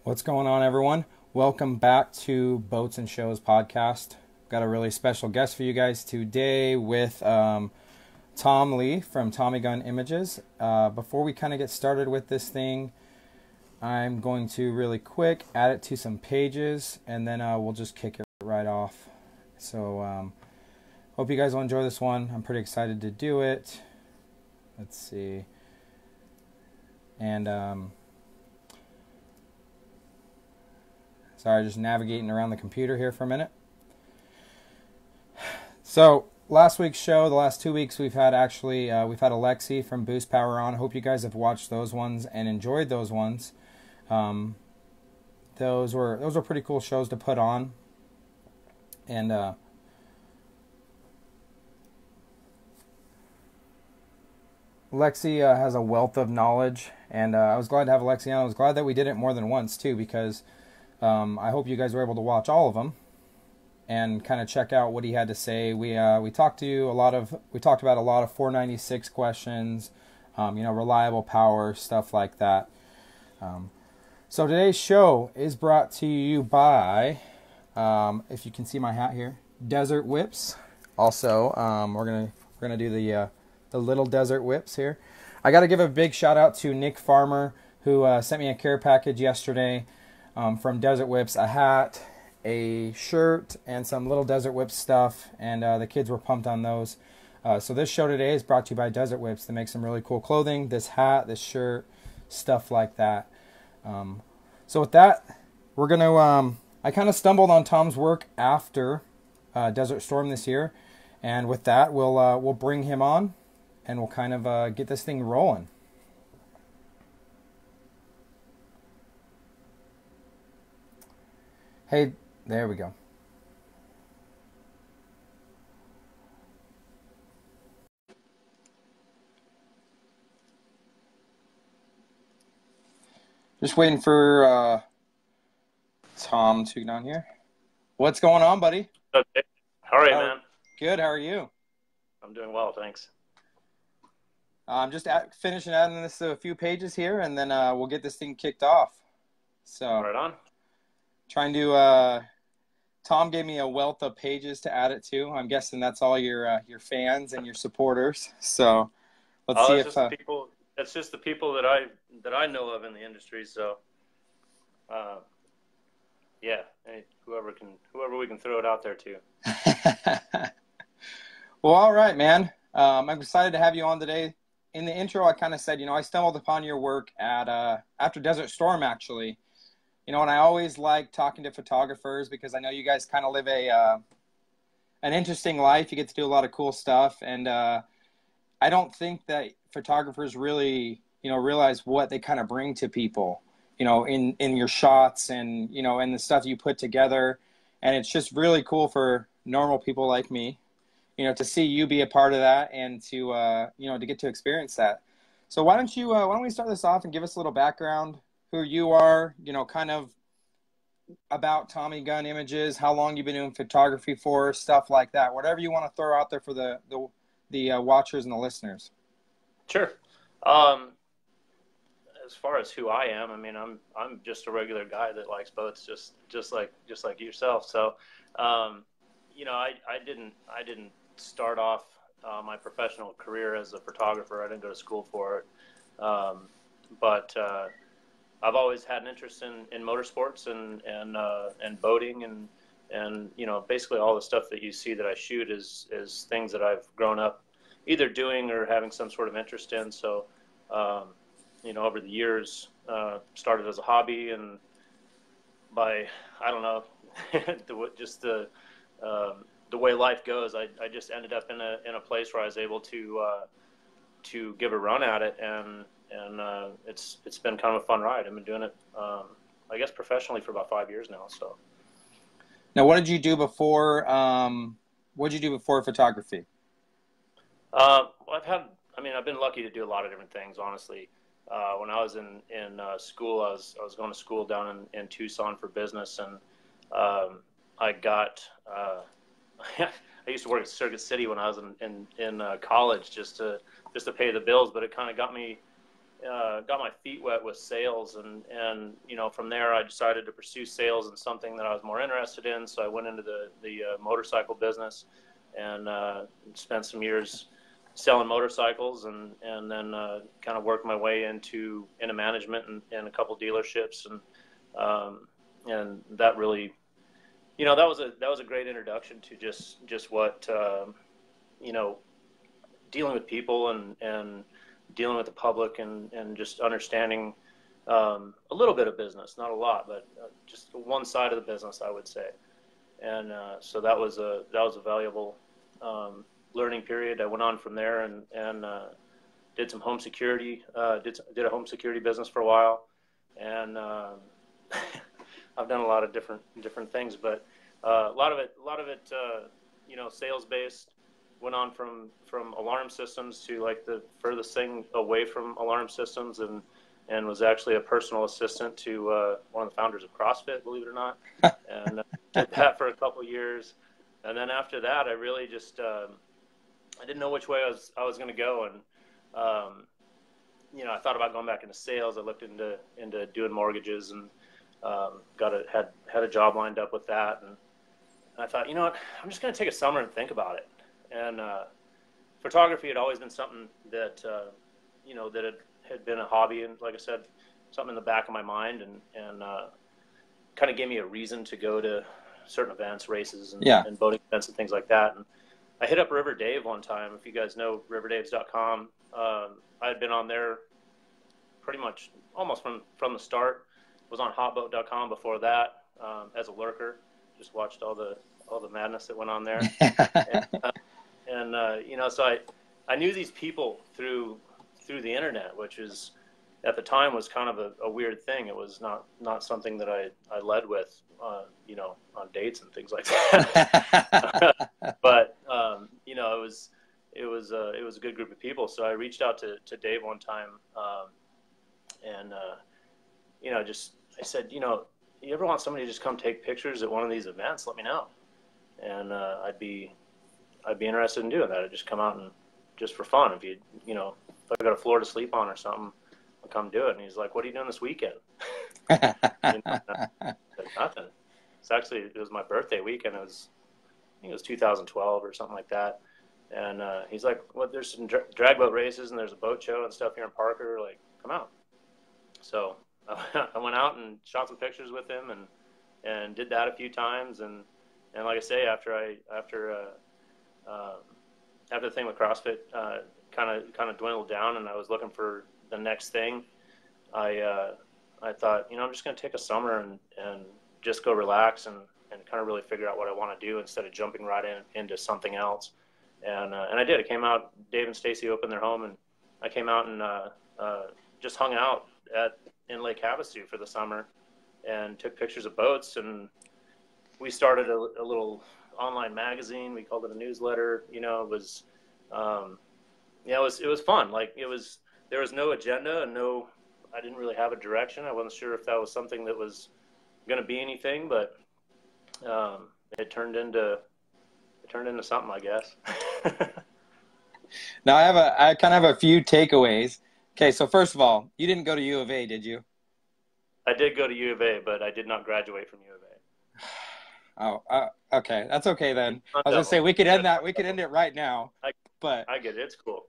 What's going on, everyone? Welcome back to Boats and Shows podcast. Got a really special guest for you guys today with Tom Leigh from Tommy Gun Images. Before we kind of get started with this thing, I'm going to really quick add it to some pages, and then we'll just kick it right off. So hope you guys will enjoy this one. I'm pretty excited to do it. Let's see. And sorry, just navigating around the computer here for a minute. So last week's show, the last 2 weeks, we've had Leigh from Boost Power On. I hope you guys have watched those ones and enjoyed those ones. Those were pretty cool shows to put on. And Leigh has a wealth of knowledge, and I was glad to have Leigh on. I was glad that we did it more than once too, because I hope you guys were able to watch all of them and kind of check out what he had to say. We talked about a lot of 496 questions, reliable power, stuff like that. So today's show is brought to you by, if you can see my hat here, Desert Whips. Also, we're gonna do the little Desert Whips here. I got to give a big shout out to Nick Farmer, who sent me a care package yesterday. From Desert Whips, a hat, a shirt, and some little Desert Whips stuff, and the kids were pumped on those. So this show today is brought to you by Desert Whips. They make some really cool clothing, this hat, this shirt, stuff like that. So with that, we're going to, I kind of stumbled on Tom's work after Desert Storm this year, and with that, we'll bring him on, and we'll kind of get this thing rolling. Hey, there we go. Just waiting for Tom to get on here. What's going on, buddy? Okay. How are you, man? Good. How are you? I'm doing well, thanks. I'm just finishing adding this to a few pages here, and then we'll get this thing kicked off. So right on. Trying to. Tom gave me a wealth of pages to add it to. I'm guessing that's all your fans and your supporters. So let's see if it's just the people that I know of in the industry. So yeah, whoever we can throw it out there to. Well, all right, man. I'm excited to have you on today. In the intro, I kind of said, I stumbled upon your work at after Desert Storm, actually. And I always like talking to photographers because I know you guys kind of live an interesting life. You get to do a lot of cool stuff. And I don't think that photographers really, realize what they kind of bring to people, in your shots and, and the stuff you put together. And it's just really cool for normal people like me, to see you be a part of that and to, to get to experience that. So why don't we start this off and give us a little background, who you are, kind of about Tommy Gun Images, how long you've been doing photography for, stuff like that. Whatever you want to throw out there for the watchers and the listeners. Sure. As far as who I am, I mean, I'm just a regular guy that likes boats, just like yourself. So, I didn't start off my professional career as a photographer. I didn't go to school for it, but I've always had an interest in motorsports and boating and basically all the stuff that you see that I shoot is things that I've grown up either doing or having some sort of interest in. So over the years started as a hobby, and by I don't know the way life goes, I just ended up in a place where I was able to give a run at it, and it's been kind of a fun ride. I've been doing it, I guess, professionally for about 5 years now. So, now, what did you do before? What did you do before photography? I've been lucky to do a lot of different things. Honestly, when I was in school, I was going to school down in Tucson for business, and I got. I used to work at Circuit City when I was in college just to pay the bills, but it kind of got me got my feet wet with sales, and from there I decided to pursue sales in something that I was more interested in. So I went into the motorcycle business and spent some years selling motorcycles, and then kind of worked my way into management and a couple dealerships, and that really, that was a great introduction to just what dealing with people and dealing with the public and just understanding a little bit of business, not a lot, but just one side of the business, I would say. And so that was a valuable learning period. I went on from there and did some home security, did a home security business for a while, and I've done a lot of different things, but a lot of it sales based. Went on from alarm systems to like the furthest thing away from alarm systems, and was actually a personal assistant to one of the founders of CrossFit, believe it or not, and did that for a couple of years. And then after that, I really just I didn't know which way I was going to go, and I thought about going back into sales. I looked into doing mortgages, and had a job lined up with that, and I thought, you know what, I'm just going to take a summer and think about it. And photography had always been something that that had been a hobby, and like I said, something in the back of my mind, and kind of gave me a reason to go to certain events, races, and boating events and things like that. And I hit up River Dave one time. If you guys know riverdaves.com, I had been on there pretty much almost from the start. Was on hotboat.com before that as a lurker. Just watched all the madness that went on there. So I knew these people through the internet, which is at the time was kind of a weird thing. It was not something that I led with, on dates and things like that. But it was a good group of people. So I reached out to Dave one time, and I said, you ever want somebody to just come take pictures at one of these events? Let me know, and I'd be interested in doing that. I'd just come out and just for fun. If if I got a floor to sleep on or something, I'll come do it. And he's like, "What are you doing this weekend?" Said, nothing. It was my birthday weekend. I think it was 2012 or something like that. And he's like, "Well, there's some drag boat races and there's a boat show and stuff here in Parker. Like, come out." So I went out and shot some pictures with him and did that a few times. And like I say, after the thing with CrossFit kind of dwindled down, and I was looking for the next thing, I thought, I'm just going to take a summer and just go relax and kind of really figure out what I want to do instead of jumping right into something else. And I did. I came out. Dave and Stacy opened their home, and I came out and just hung out in Lake Havasu for the summer and took pictures of boats. And we started a little online magazine. We called it a newsletter. It was fun. Like there was no agenda and I didn't really have a direction. I wasn't sure if that was something that was going to be anything, but it turned into something, I guess. Now I kind of have a few takeaways. Okay, so first of all, you didn't go to U of A, did you? I did go to U of A, but I did not graduate from U of A. Oh, okay. That's okay then. I was going to say, we could end that. We could end it right now. But I get it. It's cool.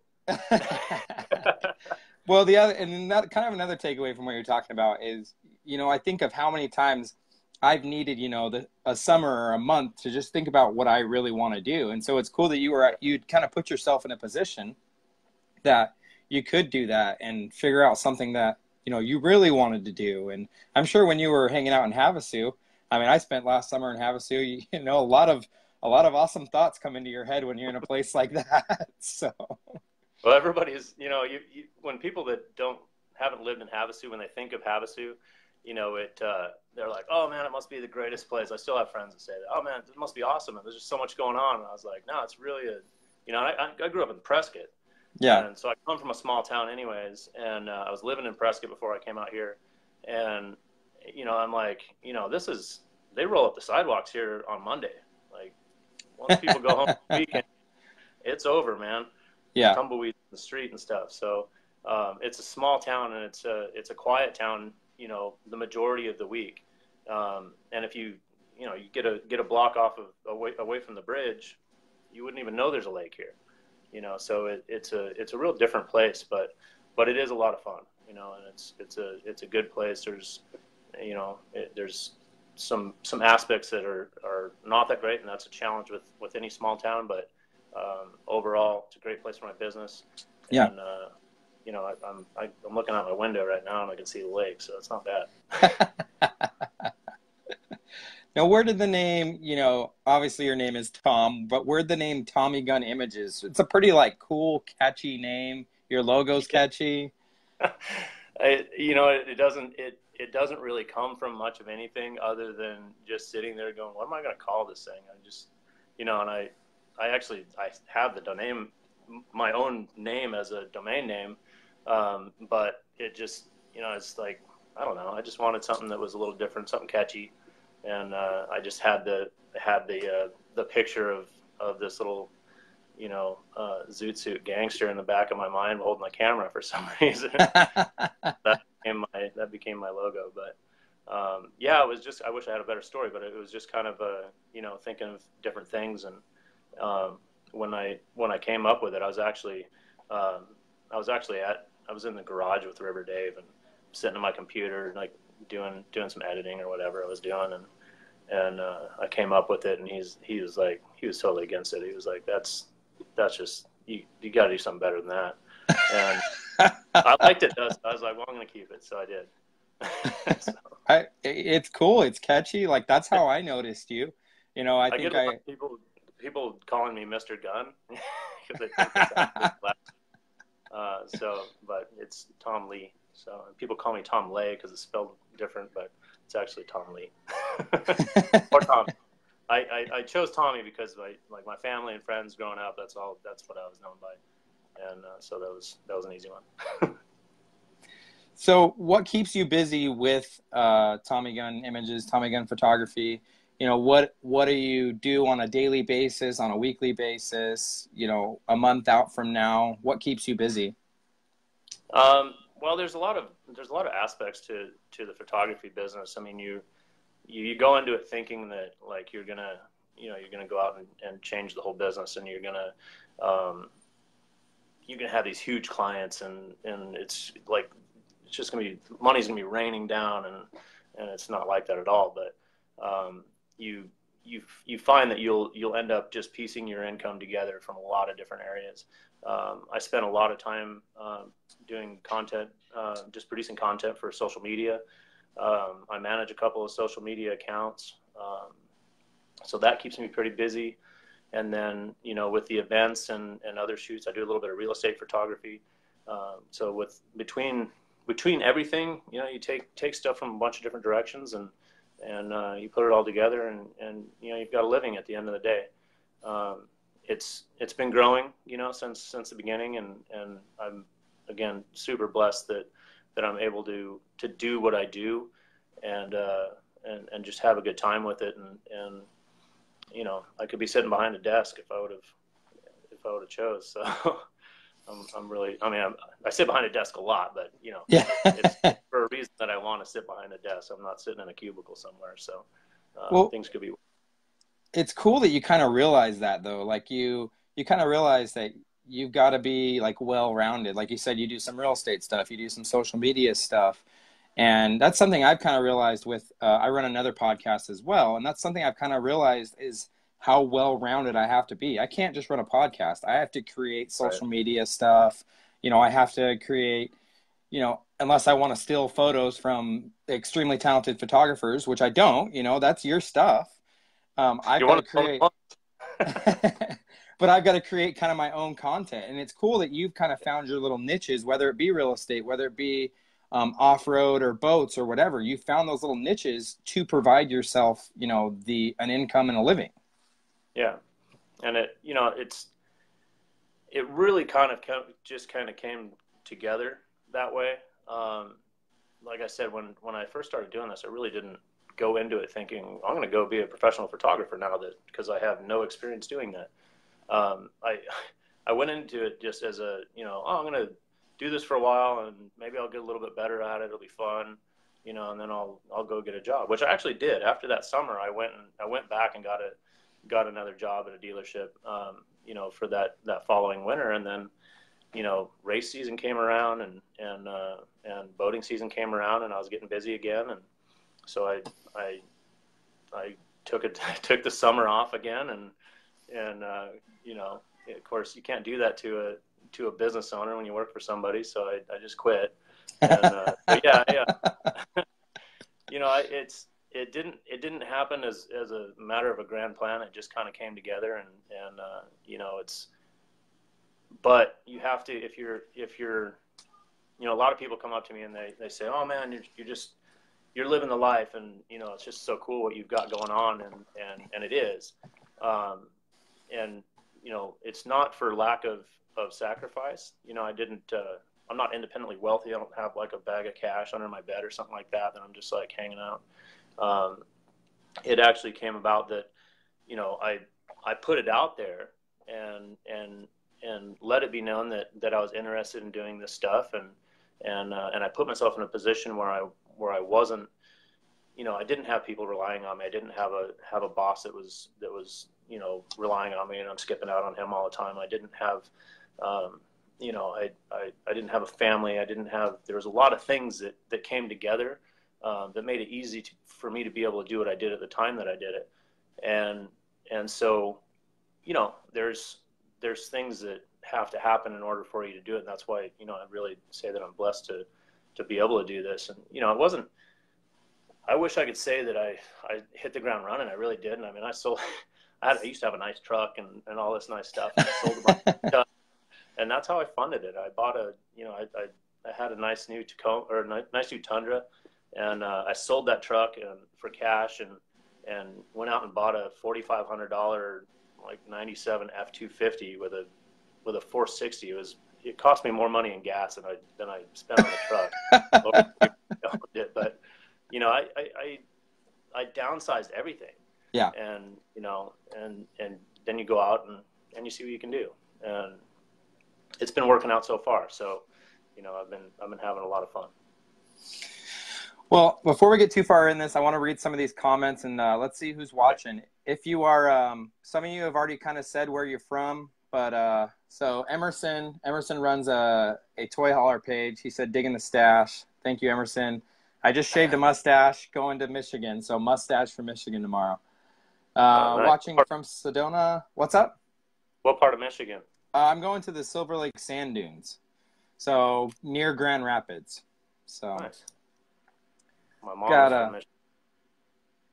Well, kind of another takeaway from what you're talking about is, I think of how many times I've needed, a summer or a month to just think about what I really want to do. And so it's cool that you'd kind of put yourself in a position that you could do that and figure out something that, you really wanted to do. And I'm sure when you were hanging out in Havasu, I mean, I spent last summer in Havasu, a lot of awesome thoughts come into your head when you're in a place like that. So, well, everybody's, when people that haven't lived in Havasu, when they think of Havasu, they're like, "Oh man, it must be the greatest place." I still have friends that say that. "Oh man, it must be awesome. And there's just so much going on." And I was like, "No, it's really I grew up in Prescott." Yeah. And so I come from a small town anyways, and I was living in Prescott before I came out here. And, I'm like, they roll up the sidewalks here on Monday. Like, once people go home for the weekend, it's over, man. Yeah. Tumbleweeds in the street and stuff. So it's a small town, and it's a quiet town, you know, the majority of the week. And if you get a block off of away from the bridge, you wouldn't even know there's a lake here, you know. So it's a real different place, but it is a lot of fun, you know, and it's a good place. There's, you know, there's some aspects that are not that great, and that's a challenge with any small town. But overall, it's a great place for my business. Yeah. And you know, I'm looking out my window right now, and I can see the lake, so it's not bad. Now, where did the name, you know, obviously your name is Tom, but where'd the name Tommy Gun Images? It's a pretty like cool, catchy name. Your logo's catchy. You know, it doesn't really come from much of anything other than just sitting there going, what am I going to call this thing? I just, you know, and I have the domain, my own name as a domain name. But it just, you know, it's like, I don't know. I just wanted something that was a little different, something catchy. And I just had the picture of this little, you know, zoot suit gangster in the back of my mind holding the camera for some reason. That became my logo. But yeah, it was just, I wish I had a better story, but it was just kind of you know, thinking of different things. And when I came up with it, I was in the garage with River Dave and sitting at my computer, like doing some editing or whatever I was doing, and I came up with it, and he was totally against it. He was like, that's just, you got to do something better than that. And I liked it. So I was like, well, I'm going to keep it. So I did. So. It's cool. It's catchy. Like, that's how I noticed you. You know, I think get a lot of people calling me Mr. Gunn because they think that's so, but it's Tom Leigh. So people call me Tom Leigh because it's spelled different, but it's actually Tom Leigh. Or Tom. I chose Tommy because like my family and friends growing up, that's what I was known by, and so that was an easy one. So what keeps you busy with Tommy Gun Images, Tommy Gun Photography? You know, what do you do on a daily basis, on a weekly basis, you know, a month out from now? What keeps you busy? Well, there's a lot of aspects to the photography business. I mean, you go into it thinking that like you're gonna go out and change the whole business, and you're gonna have these huge clients, and it's like it's just money's gonna be raining down, and it's not like that at all. But you find that you'll end up just piecing your income together from a lot of different areas. I spent a lot of time doing content, just producing content for social media. I manage a couple of social media accounts, so that keeps me pretty busy. And then, you know, with the events and other shoots, I do a little bit of real estate photography. So between everything, you know, you take stuff from a bunch of different directions, and you put it all together, and you know, you've got a living at the end of the day. It's been growing, you know, since the beginning, and I'm again super blessed that I'm able to do what I do, and just have a good time with it, and you know, I could be sitting behind a desk if I would have chose. So I'm really, I mean, I sit behind a desk a lot, but you know, yeah. it's for a reason that I want to sit behind a desk. I'm not sitting in a cubicle somewhere. So things could be. It's cool that you kind of realize that, though. Like you kind of realize that you've got to be like well-rounded. Like you said, you do some real estate stuff, you do some social media stuff. And that's something I've kind of realized with, I run another podcast as well. And that's something I've kind of realized is how well-rounded I have to be. I can't just run a podcast. I have to create social media stuff. You know, I have to create, you know, unless I want to steal photos from extremely talented photographers, which I don't, you know, that's your stuff. I've got to create, but I've got to create kind of my own content. And it's cool that you've kind of found your little niches, whether it be real estate, whether it be off-road or boats or whatever. You found those little niches to provide yourself, you know, an income and a living. Yeah. And it really kind of came together that way. Like I said, when I first started doing this, I really didn't go into it thinking I'm going to go be a professional photographer now, because I have no experience doing that. I went into it just as a, you know, I'm going to do this for a while, and maybe I'll get a little bit better at it. It'll be fun, you know, and then I'll go get a job, which I actually did. After that summer, I went back and got another job at a dealership, you know, for that following winter. And then, you know, race season came around, and boating season came around, and I was getting busy again. And so I took the summer off again, and you know, of course you can't do that to a business owner when you work for somebody. So I just quit. And but yeah, you know, it didn't happen as a matter of a grand plan. It just kind of came together, and you know, but you have to, if you're, you know, a lot of people come up to me and they say, oh man, you're living the life, and you know, it's just so cool what you've got going on, and it is, and you know, it's not for lack of sacrifice. You know, I'm not independently wealthy. I don't have like a bag of cash under my bed or something like that I'm just like hanging out. It actually came about that, you know, I put it out there, and let it be known that I was interested in doing this stuff, and I put myself in a position where I wasn't, you know, I didn't have people relying on me. I didn't have a boss that was, you know, relying on me, and I'm skipping out on him all the time. I didn't have, you know, I didn't have a family. There was a lot of things that came together, that made it easy for me to be able to do what I did at the time that I did it. And so, you know, there's things that have to happen in order for you to do it. And that's why, you know, I really say that I'm blessed to be able to do this. And, you know, I wish I could say that I hit the ground running. I really didn't. I mean, I used to have a nice truck and all this nice stuff. And I sold a bunch of stuff, and that's how I funded it. I bought I had a nice new Tacoma, or a nice new Tundra, and I sold that truck for cash, and went out and bought a $4,500 like 97 F-250 with a 460. It cost me more money in gas than I spent on the truck. But you know, I downsized everything. Yeah. And you know, and then you go out and you see what you can do, and it's been working out so far. So, you know, I've been having a lot of fun. Well, before we get too far in this, I want to read some of these comments, and let's see who's watching. If you are, some of you have already kind of said where you're from, but so Emerson runs a toy hauler page. He said, digging the stash. Thank you, Emerson. I just shaved a mustache going to Michigan, so mustache for Michigan tomorrow. Nice. Watching from Sedona. What's up? What part of Michigan? I'm going to the Silver Lake Sand Dunes, so near Grand Rapids. So nice. My mom gotta from Michigan.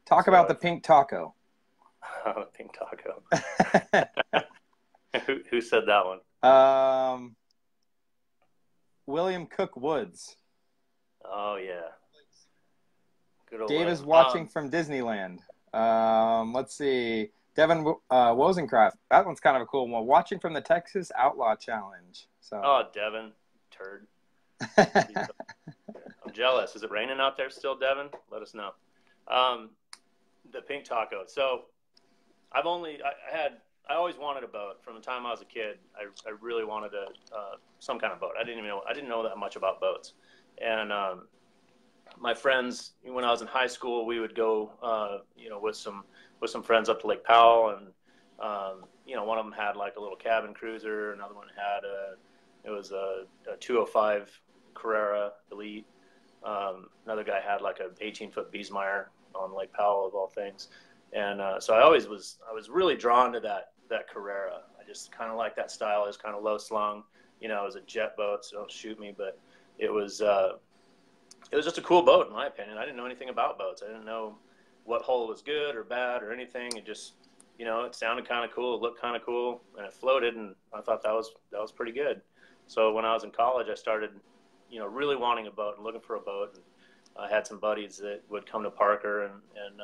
Talk about the pink taco. Pink taco. Who said that one? William Cook Woods. Oh yeah. Good old Dave is watching from Disneyland. Let's see. Devin Wozencraft. That one's kind of a cool one. Watching from the Texas Outlaw Challenge. So. Oh, Devin, turd. I'm jealous. Is it raining out there still, Devin? Let us know. The pink taco. So I always wanted a boat from the time I was a kid. I really wanted some kind of boat. I didn't know that much about boats. And my friends, when I was in high school, we would go, you know, with some friends up to Lake Powell, and you know, one of them had like a little cabin cruiser. Another one had a 205 Carrera Elite. Another guy had like a 18-foot Biesmeyer on Lake Powell, of all things. And so I was really drawn to that Carrera. I just kind of like that style. It's kind of low slung. You know, it was a jet boat, so don't shoot me, but it was just a cool boat in my opinion. I didn't know anything about boats. I didn't know what hull was good or bad or anything. It just, you know, it sounded kind of cool. It looked kind of cool, and it floated, and I thought that was pretty good. So when I was in college, I started, you know, really wanting a boat and looking for a boat. And I had some buddies that would come to Parker, and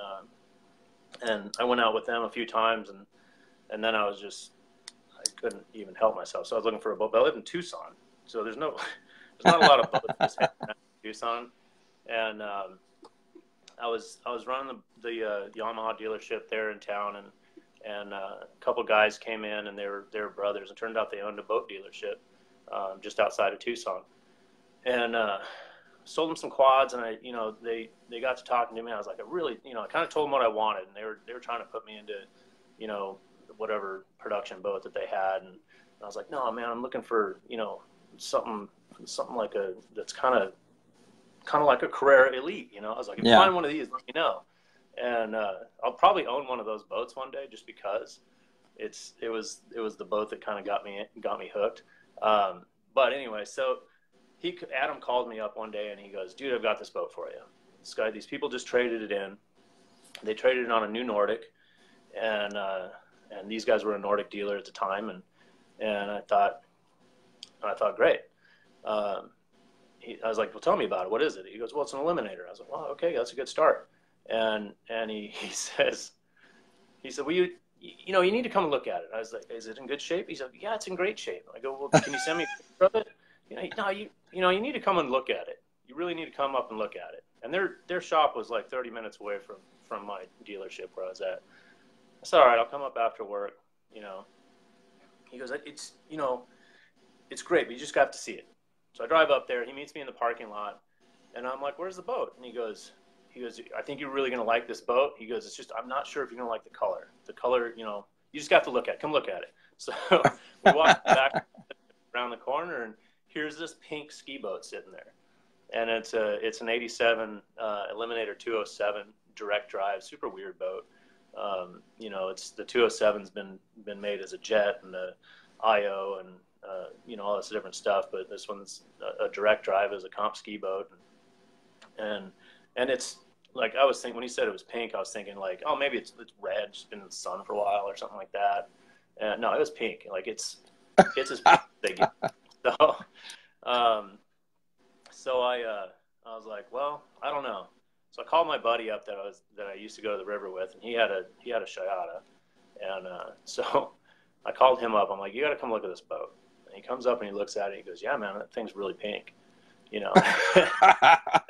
I went out with them a few times, and then I couldn't even help myself. So I was looking for a boat. But I live in Tucson, so there's not a lot of boats just hanging out in Tucson. And I was running the Yamaha dealership there in town, and a couple guys came in, and they were brothers. It turned out they owned a boat dealership just outside of Tucson. And sold them some quads, and they got to talking to me. I was like, I kind of told them what I wanted, and they were trying to put me into, whatever production boat that they had, and I was like, no, man, I'm looking for, something like that's kind of like a Carrera Elite. I was like, if you find one of these, let me know. And I'll probably own one of those boats one day, just because it was the boat that kind of got me hooked. But anyway, so Adam called me up one day and he goes, dude, I've got this boat for you. These people just traded it in. They traded it on a new Nordic, and these guys were a Nordic dealer at the time, and I thought, great. I was like, well, tell me about it. What is it? He goes, well, it's an Eliminator. I was like, well, okay, that's a good start. And he said, well, you need to come and look at it. I was like, is it in good shape? He said, yeah, it's in great shape. I go, well, can you send me a picture of it? You need to come and look at it. You really need to come up and look at it. And their shop was like 30 minutes away from my dealership where I was at. I said, all right, I'll come up after work. He goes, it's great, but you just have to see it. So I drive up there. He meets me in the parking lot, and I'm like, where's the boat? And he goes, I think you're really going to like this boat. He goes, it's just, I'm not sure if you're going to like the color. The color, you just have to look at it. Come look at it. So we walked back around the corner, and here's this pink ski boat sitting there. And it's an 87 Eliminator 207 direct drive, super weird boat. It's the 207's been made as a jet and the IO and all this different stuff, but this one's a direct drive as a comp ski boat, and it's like, I was thinking when he said it was pink, I was thinking like, oh, maybe it's red, just been in the sun for a while or something like that. No, it was pink. Like it's as pink as they get. So I was like, well, I don't know. So I called my buddy up that I used to go to the river with, and he had a Shayada, and so I called him up. I'm like, you got to come look at this boat. And he comes up and he looks at it. And he goes, yeah, man, that thing's really pink, And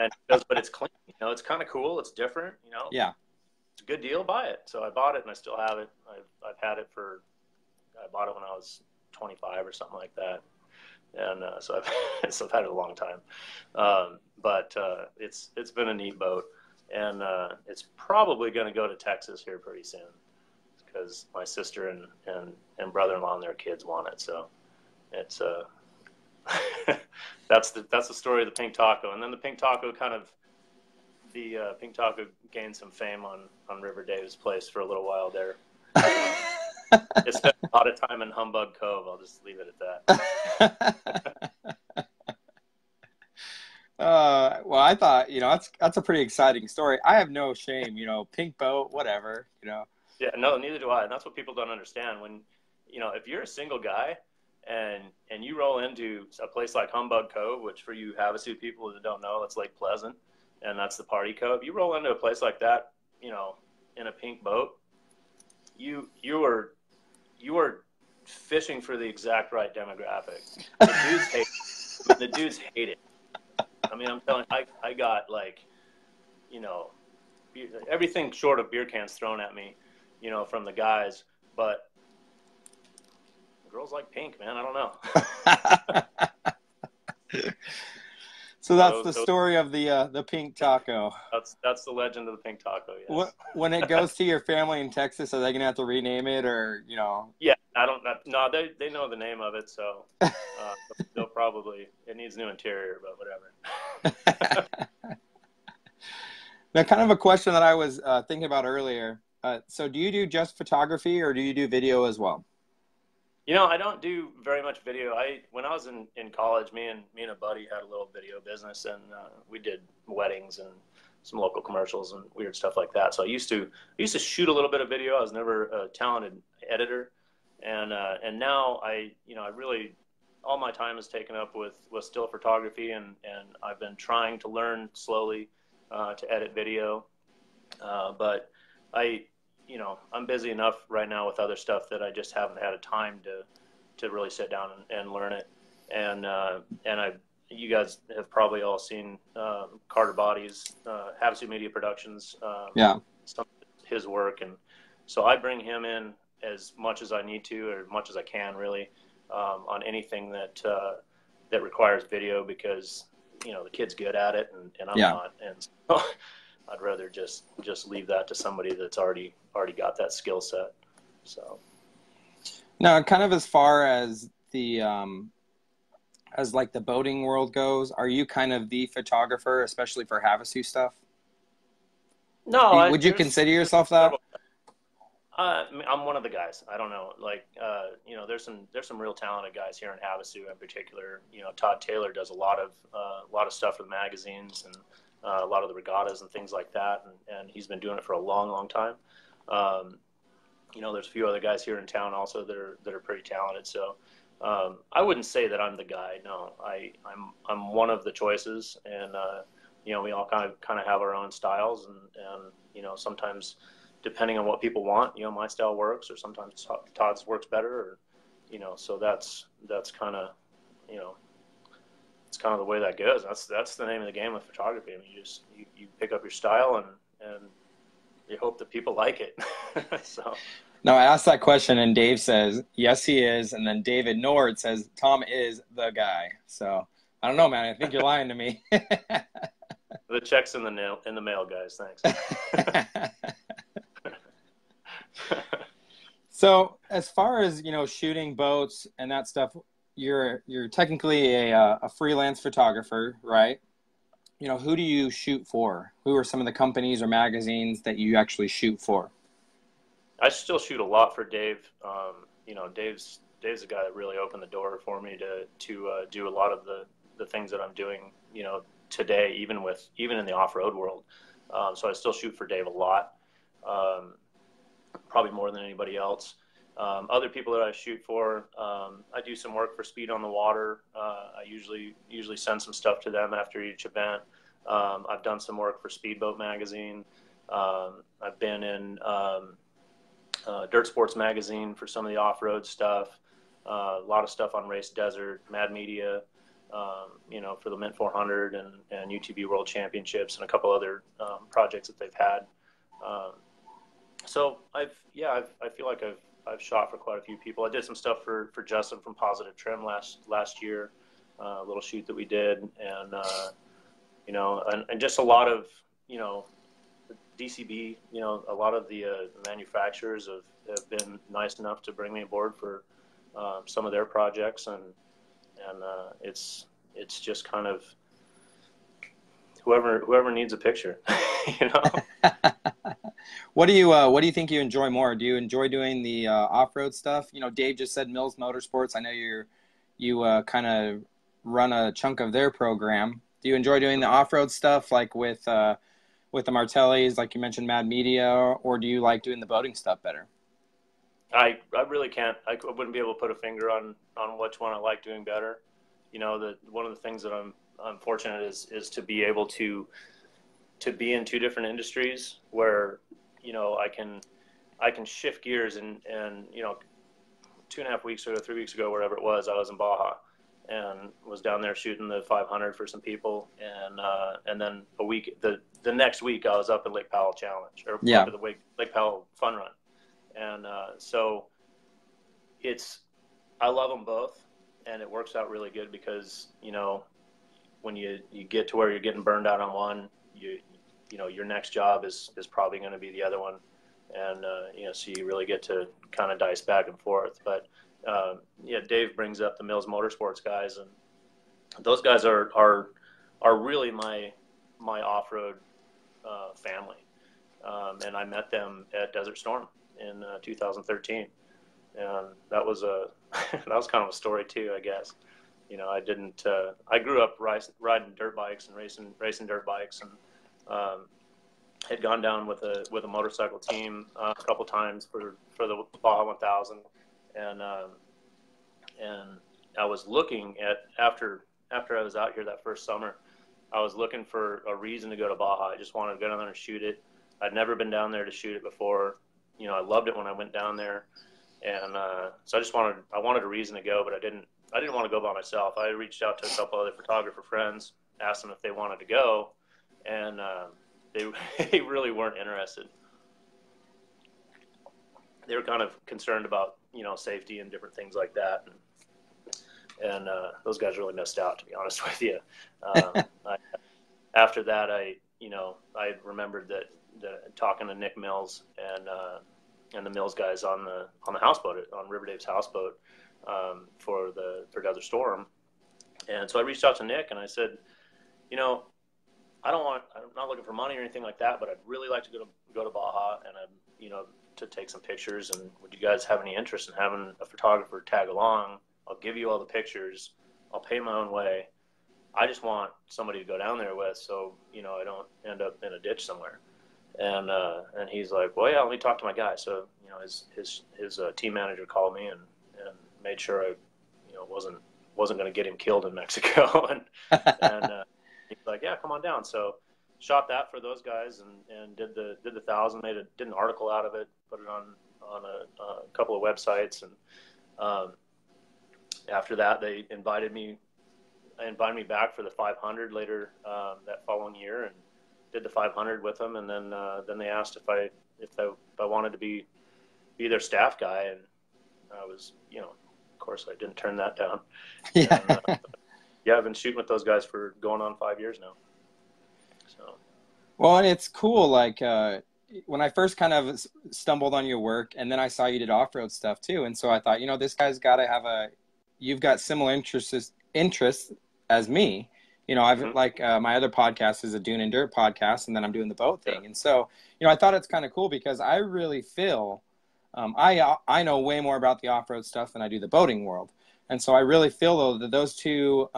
he goes, but it's clean. It's kind of cool. It's different. Yeah, it's a good deal. Buy it. So I bought it, and I still have it. I've had it I bought it when I was 25 or something like that. And so I've had it a long time, but it's been a neat boat, and it's probably going to go to Texas here pretty soon, because my sister and brother-in-law and their kids want it. So it's that's the story of the Pink Taco. And then the Pink Taco gained some fame on River Dave's place for a little while there. It spent a lot of time in Humbug Cove. I'll just leave it at that. Well, I thought, that's a pretty exciting story. I have no shame, pink boat, whatever, Yeah, no, neither do I. And that's what people don't understand. When, if you're a single guy and you roll into a place like Humbug Cove, which for you Havasu people that don't know, it's Lake Pleasant, and that's the party cove. You roll into a place like that, in a pink boat, you are fishing for the exact right demographic. The dudes hate it. I mean, I'm telling you, I got everything short of beer cans thrown at me, from the guys, but girls like pink, man. I don't know. So that's the story of the Pink Taco. That's the legend of the Pink Taco. Yes. When it goes to your family in Texas, are they gonna have to rename it, or Yeah, no, they know the name of it, so they'll probably, it needs new interior, but whatever. Now, kind of a question that I was thinking about earlier. So, do you do just photography, or do you do video as well? I don't do very much video. When I was in college, me and a buddy had a little video business, and we did weddings and some local commercials and weird stuff like that. So I used to shoot a little bit of video. I was never a talented editor, and now I really, all my time is taken up with still photography, and I've been trying to learn slowly to edit video, but I'm busy enough right now with other stuff that I just haven't had a time to really sit down and learn it. And you guys have probably all seen Carter Body's Havasu Media Productions, some of his work, and so I bring him in as much as I need to, or as much as I can, really, on anything that that requires video because, you know, the kid's good at it and I'm Yeah. not. And so I'd rather just leave that to somebody that's already got that skill set. So. Now, kind of as far as the, as like the boating world goes, are you kind of the photographer, especially for Havasu stuff? No, Would you consider yourself that? I'm one of the guys. I don't know. Like, you know, there's some real talented guys here in Havasu in particular. You know, Todd Taylor does a lot of stuff for the magazines and a lot of the regattas and things like that. And he's been doing it for a long, long time. You know, there's a few other guys here in town also that are pretty talented. So I wouldn't say that I'm the guy. No, I'm one of the choices, and you know, we all kind of have our own styles, and you know, sometimes depending on what people want, you know, my style works, or sometimes Todd's works better, or you know, so that's kind of, you know, it's kind of the way that goes. That's the name of the game with photography. I mean, you pick up your style and you hope that people like it. So. No, I asked that question, and Dave says, yes, he is. And then David Nord says, Tom is the guy. So I don't know, man. I think you're lying to me. The check's in the mail, guys. Thanks. So as far as, you know, shooting boats and that stuff, you're technically a freelance photographer, right? You know, who do you shoot for? Who are some of the companies or magazines that you actually shoot for? I still shoot a lot for Dave. You know, Dave's the guy that really opened the door for me to do a lot of the things that I'm doing, you know, today, even in the off-road world. So I still shoot for Dave a lot, probably more than anybody else. Other people that I shoot for, I do some work for Speed on the Water. I usually send some stuff to them after each event. I've done some work for Speedboat Magazine. I've been in Dirt Sports Magazine for some of the off-road stuff. A lot of stuff on Race Desert, Mad Media, you know, for the Mint 400 and UTV World Championships and a couple other projects that they've had. So I feel like I've shot for quite a few people. I did some stuff for Justin from Positive Trim last year, a little shoot that we did, and you know, and just a lot of, you know, DCB, you know, a lot of the manufacturers have been nice enough to bring me aboard for some of their projects, and it's just kind of whoever needs a picture, you know. What do you think you enjoy more? Do you enjoy doing the off-road stuff? You know, Dave just said Mills Motorsports. I know you kind of run a chunk of their program. Do you enjoy doing the off-road stuff, like with the Martellis, like you mentioned, Mad Media, or do you like doing the boating stuff better? I really can't. I wouldn't be able to put a finger on which one I like doing better. You know, one of the things that I'm fortunate is to be able to be in two different industries where, you know, I can shift gears and you know, 2.5 weeks or 3 weeks ago, wherever it was, I was in Baja and was down there shooting the 500 for some people, and then the next week I was up at Lake Powell Challenge, or Yeah. up at the Lake Powell Fun Run, and so I love them both, and it works out really good because, you know, when you get to where you're getting burned out on one, you know, your next job is probably going to be the other one, and you know, so you really get to kind of dice back and forth. But yeah, Dave brings up the Mills Motorsports guys, and those guys are really my off-road family, and I met them at Desert Storm in 2013, and that was that was kind of a story too, I guess. You know, I grew up riding dirt bikes and racing dirt bikes, and had gone down with a motorcycle team a couple times for the Baja 1000, and I was looking at after I was out here that first summer, I was looking for a reason to go to Baja. I just wanted to go down there and shoot it. I'd never been down there to shoot it before. You know, I loved it when I went down there, and so I wanted a reason to go, but I didn't want to go by myself. I reached out to a couple other photographer friends, asked them if they wanted to go, and they really weren't interested. They were kind of concerned about, you know, safety and different things like that. and those guys really missed out, to be honest with you. After that, I remembered that talking to Nick Mills and the Mills guys on the houseboat, on River Dave's houseboat, for Desert Storm. And so I reached out to Nick and I said, I'm not looking for money or anything like that, but I'd really like to go to Baja and to take some pictures. And would you guys have any interest in having a photographer tag along? I'll give you all the pictures. I'll pay my own way. I just want somebody to go down there with, so I don't end up in a ditch somewhere. And he's like, well, yeah, let me talk to my guy. So his team manager called me and made sure I wasn't going to get him killed in Mexico. and he's like, yeah, come on down. So shot that for those guys and did the 1,000. Did an article out of it, put it on a couple of websites, and after that they invited me back for the 500 later that following year, and did the 500 with them. And then they asked if I wanted to be their staff guy, and I was, of course I didn't turn that down. Yeah. And, yeah, I've been shooting with those guys for going on 5 years now. So. Well, and it's cool. Like when I first kind of stumbled on your work, and then I saw you did off-road stuff too, and so I thought, this guy's got to have you've got similar interests as me. I've my other podcast is a Dune and Dirt podcast, and then I'm doing the boat thing. And so, I thought it's kind of cool because I really feel, I know way more about the off-road stuff than I do the boating world. And so I really feel though that those two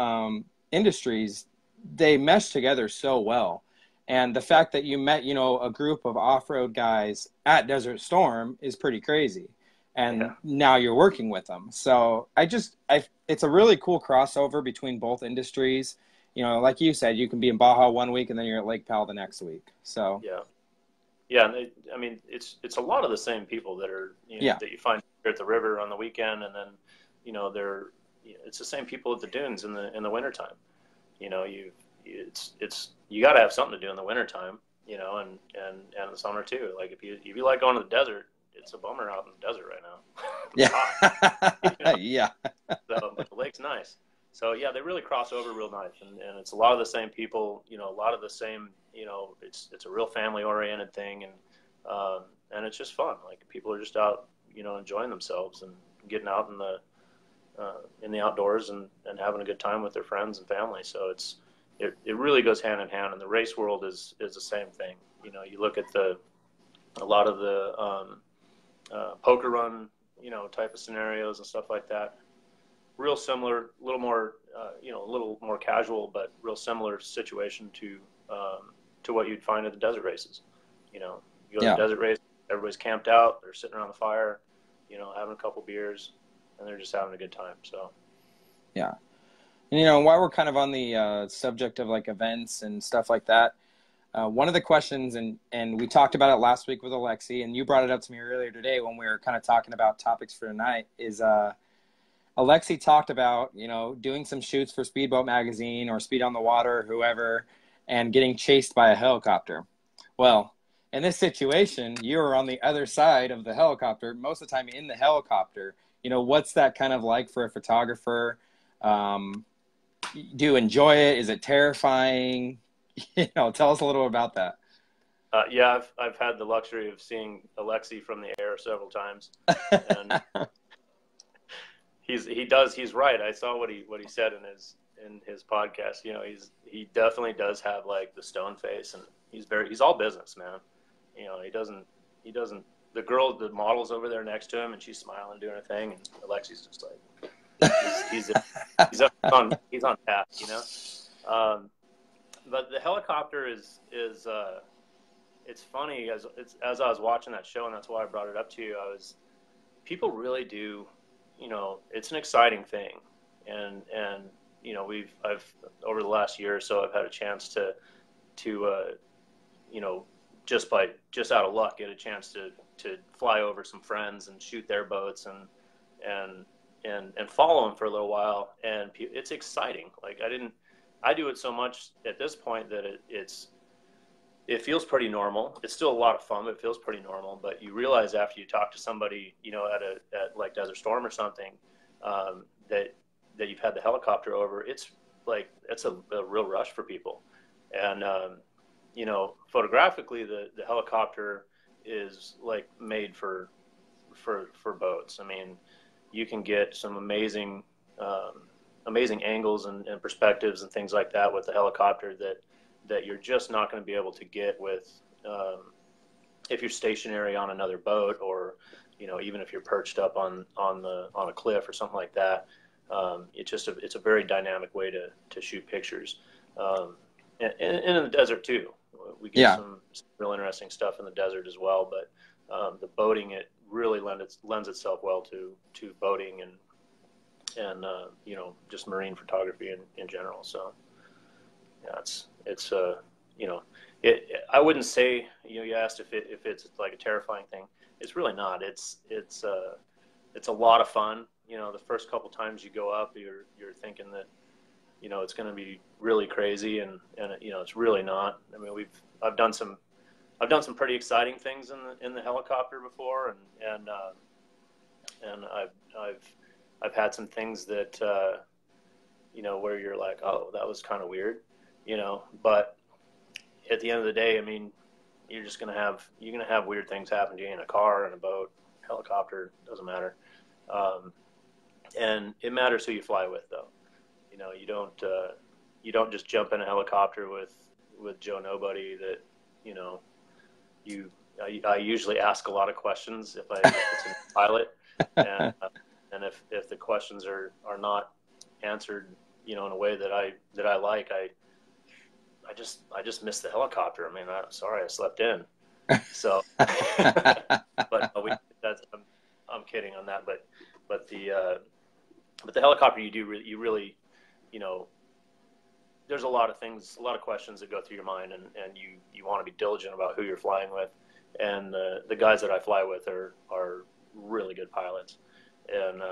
industries, they mesh together so well. And the fact that you met, a group of off-road guys at Desert Storm is pretty crazy. And now you're working with them. So it's a really cool crossover between both industries. Like you said, you can be in Baja one week and then you're at Lake Powell the next week. So yeah. And it's a lot of the same people that are that you find here at the river on the weekend, and then it's the same people at the dunes in the wintertime. You got to have something to do in the wintertime, and in the summer too. Like if you like going to the desert, it's a bummer out in the desert right now. Yeah. Yeah. So, but the lake's nice. So yeah, they really cross over real nice, and it's a lot of the same people, a lot of the same, it's a real family oriented thing, and it's just fun. Like people are just out, enjoying themselves and getting out in the outdoors and having a good time with their friends and family. So it really goes hand in hand, and the race world is the same thing. You look at a lot of the poker run, type of scenarios and stuff like that. Real similar, a little more, a little more casual, but real similar situation to what you'd find at the desert races. You go to the desert race, everybody's camped out, they're sitting around the fire, having a couple beers, and they're just having a good time. So, yeah. And, while we're kind of on the subject of like events and stuff like that, one of the questions, and we talked about it last week with Alexi, and you brought it up to me earlier today when we were kind of talking about topics for tonight, is Alexi talked about, doing some shoots for Speedboat Magazine or Speed on the Water or whoever, and getting chased by a helicopter. Well, in this situation, you were on the other side of the helicopter, most of the time in the helicopter. What's that kind of like for a photographer? Do you enjoy it? Is it terrifying? Tell us a little about that. Yeah, I've had the luxury of seeing Alexi from the air several times, and he's right. I saw what he said in his podcast. He definitely does have like the stone face, and he's all business, man. He doesn't the model's over there next to him, and she's smiling, doing her thing, and Alexi's just like he's on task, but the helicopter is it's funny as I was watching that show, and that's why I brought it up to you. People really do, it's an exciting thing, and I've over the last year or so, I've had a chance to just out of luck get a chance to fly over some friends and shoot their boats and follow them for a little while, and it's exciting. Like I do it so much at this point that it feels pretty normal. It's still a lot of fun, but it feels pretty normal. But you realize after you talk to somebody, at like Desert Storm or something, that that you've had the helicopter over, it's like, it's a real rush for people. And, you know, photographically, the helicopter is like made for boats. I mean, you can get some amazing angles and perspectives and things like that with the helicopter that you're just not going to be able to get with, if you're stationary on another boat, or, you know, even if you're perched up on a cliff or something like that. It's a very dynamic way to shoot pictures. And in the desert too. We get some real interesting stuff in the desert as well, but the boating, it really lends itself well to boating and you know, just marine photography in general. So yeah, it's you know, I wouldn't say, you know, you asked if it's like a terrifying thing. It's really not. It's a lot of fun. You know, the first couple times you go up, you're thinking that, you know, it's going to be really crazy, and you know, it's really not. I mean, I've done some pretty exciting things in the helicopter before, and I've had some things that you know, where you're like, oh, that was kind of weird, you know. But at the end of the day, I mean, you're gonna have weird things happen to you in a car, in a boat, helicopter, doesn't matter. And it matters who you fly with, though. You know, you don't just jump in a helicopter with Joe Nobody. That, you know, I usually ask a lot of questions if it's a pilot, and if the questions are not answered, you know, in a way that I like, I just missed the helicopter. I mean, I'm sorry, I slept in. So, but I'm kidding on that. But the helicopter, you really, you know, there's a lot of things, a lot of questions that go through your mind, and you want to be diligent about who you're flying with. And the guys that I fly with are really good pilots. And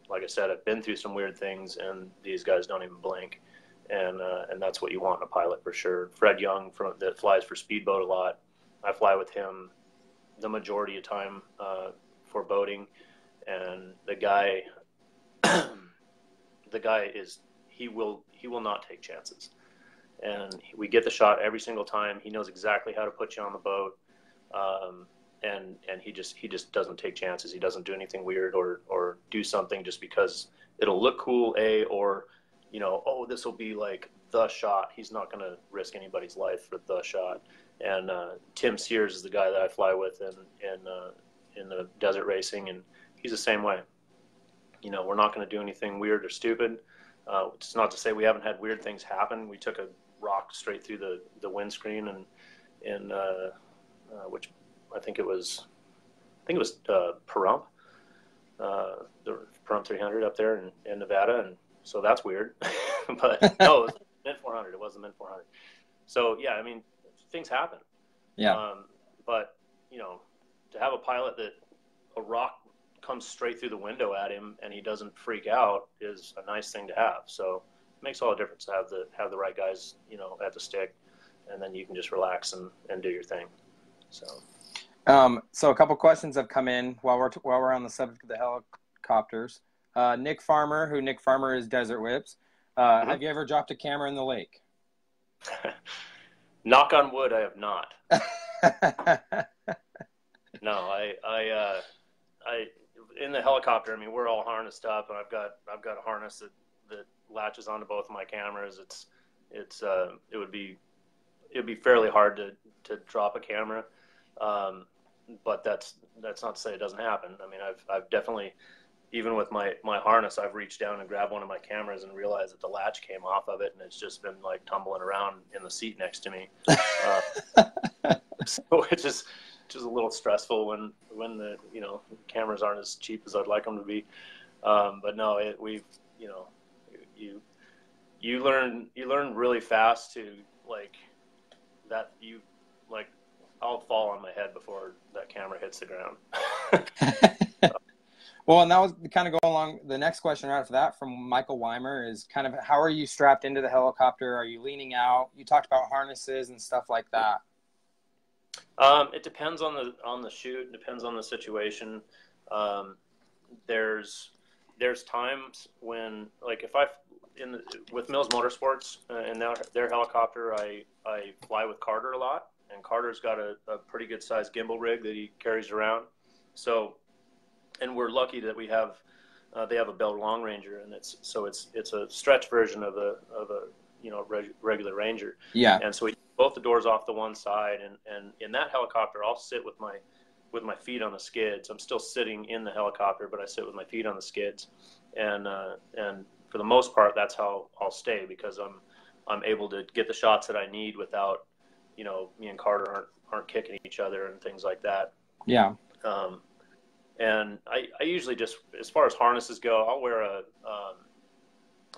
like I said, I've been through some weird things, and these guys don't even blink. And that's what you want in a pilot for sure. Fred Young that flies for Speedboat a lot. I fly with him the majority of time for boating, and the guy he will not take chances, and we get the shot every single time. He knows exactly how to put you on the boat, and he just doesn't take chances. He doesn't do anything weird or do something just because it'll look cool, or, you know, oh, this will be like the shot. He's not going to risk anybody's life for the shot. And Tim Sears is the guy that I fly with in the desert racing, and he's the same way. You know, we're not going to do anything weird or stupid. It's not to say we haven't had weird things happen. We took a rock straight through the windscreen, and which I think it was Pahrump, the Pahrump 300 up there in Nevada, and so that's weird. But no, it was Mint 400. It was the Mint 400. So yeah, I mean, things happen. Yeah. But, you know, to have a pilot that a rock comes straight through the window at him and he doesn't freak out is a nice thing to have. So it makes all the difference to have the right guys, you know, at the stick, and then you can just relax and do your thing. So a couple questions have come in while we're on the subject of the helicopters. Nick Farmer is Desert Whips. Have you ever dropped a camera in the lake? Knock on wood, I have not. No, I in the helicopter, I mean, we're all harnessed up, and I've got a harness that latches onto both of my cameras. It would be fairly hard to drop a camera. But that's not to say it doesn't happen. I mean, I've definitely, even with my harness, I've reached down and grabbed one of my cameras and realized that the latch came off of it, and it's just been like tumbling around in the seat next to me. So it's just a little stressful when the, you know, cameras aren't as cheap as I'd like them to be. But no, we've, you know, you learn really fast to, like, that you, like, I'll fall on my head before that camera hits the ground. Well, and that was kind of going along. The next question right after that from Michael Weimer is kind of, how are you strapped into the helicopter? Are you leaning out? You talked about harnesses and stuff like that. It depends on the shoot. It depends on the situation. There's there's times when, like, with Mills Motorsports and their helicopter, I fly with Carter a lot, and Carter's got a pretty good sized gimbal rig that he carries around. So, and we're lucky that they have a Bell Long Ranger, and it's a stretch version of a regular Ranger. Yeah. And so we both the doors off the one side, and in that helicopter, I'll sit with my feet on the skids. I'm still sitting in the helicopter, but I sit with my feet on the skids, and for the most part, that's how I'll stay, because I'm able to get the shots that I need without, me and Carter aren't kicking each other and things like that. Yeah. And I usually just, as far as harnesses go, I'll wear I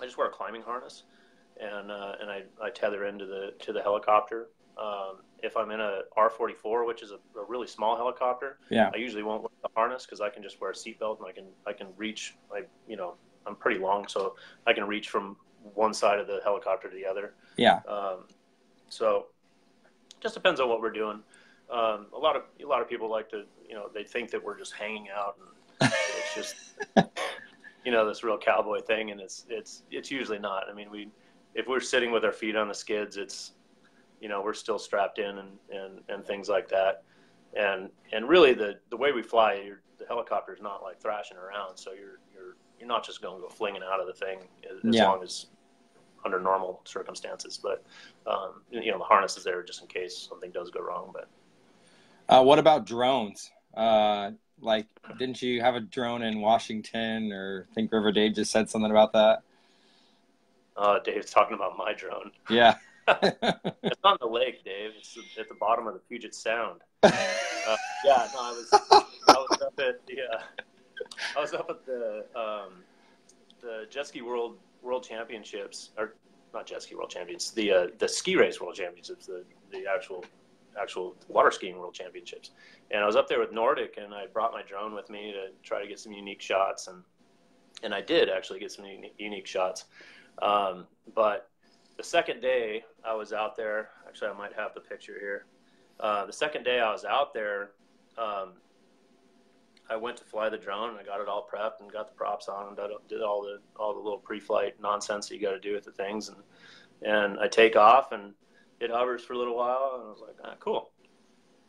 just wear a climbing harness, and I tether into the helicopter. If I'm in a R44, which is a really small helicopter, yeah, I usually won't wear the harness, because I can just wear a seatbelt, and I can reach, I'm pretty long, so I can reach from one side of the helicopter to the other. Yeah. So just depends on what we're doing. A lot of people like to, they think that we're just hanging out, and it's just, this real cowboy thing, and it's usually not. I mean, if we're sitting with our feet on the skids, it's, we're still strapped in and things like that. And really the way we fly, the helicopter is not like thrashing around. So you're not just going to go flinging out of the thing as long as under normal circumstances. But, the harness is there just in case something does go wrong. But what about drones? Like, didn't you have a drone in Washington, or I think River Dave just said something about that? Dave's talking about my drone. Yeah. It's on the lake, Dave. It's at the bottom of the Puget Sound. I was up at the Jet Ski World Championships, or not Jet Ski World Championships, the Ski Race World Championships, the actual water skiing World Championships. And I was up there with Nordic, and I brought my drone with me to try to get some unique shots, and I did actually get some unique shots. But the second day I was out there, actually I might have the picture here. The second day I was out there, I went to fly the drone, and I got it all prepped and got the props on, and did all the little pre-flight nonsense that you got to do with the things, and I take off, and it hovers for a little while, and I was like, cool.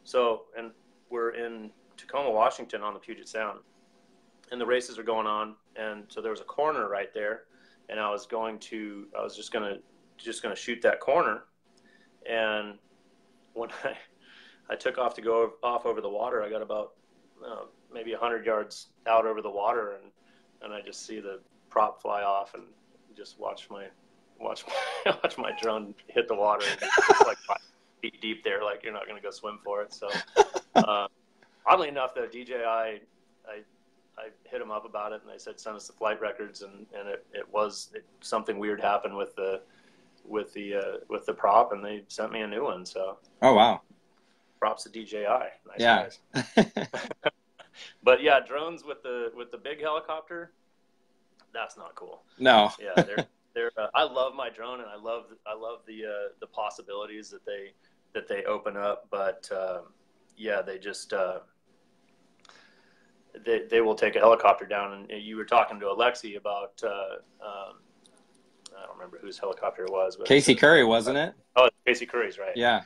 So, and we're in Tacoma, Washington, on the Puget Sound, and the races are going on, and so there was a corner right there, and I was just gonna shoot that corner, and when I took off to go off over the water, I got about maybe 100 yards out over the water, and I just see the prop fly off, and just watch my drone hit the water. It's like 5 feet deep there, like you're not going to go swim for it. So oddly enough, though, DJI, I hit them up about it, and they said send us the flight records, and something weird happened with the prop, and they sent me a new one. So oh wow, props to DJI. Nice guys. But yeah, drones with the big helicopter, that's not cool. No. Yeah, they're I love my drone, and I love the possibilities that they open up, but they just they will take a helicopter down. And you were talking to Alexi about I don't remember whose helicopter it was, but Casey Curry, wasn't it? Oh, Casey Curry's, right? Yeah.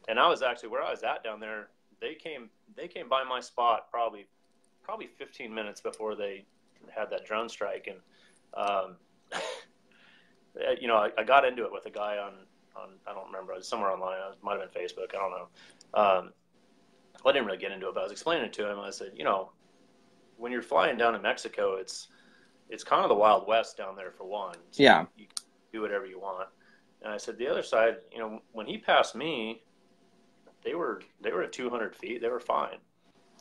And I was actually where I was at down there. They came by my spot probably 15 minutes before they had that drone strike, and I got into it with a guy on I don't remember, it was somewhere online. It might have been Facebook. I don't know. I didn't really get into it, but I was explaining it to him. I said, when you're flying down to Mexico, it's kind of the Wild West down there, for one. So yeah. You can do whatever you want. And I said, the other side, when he passed me, they were at 200 feet. They were fine.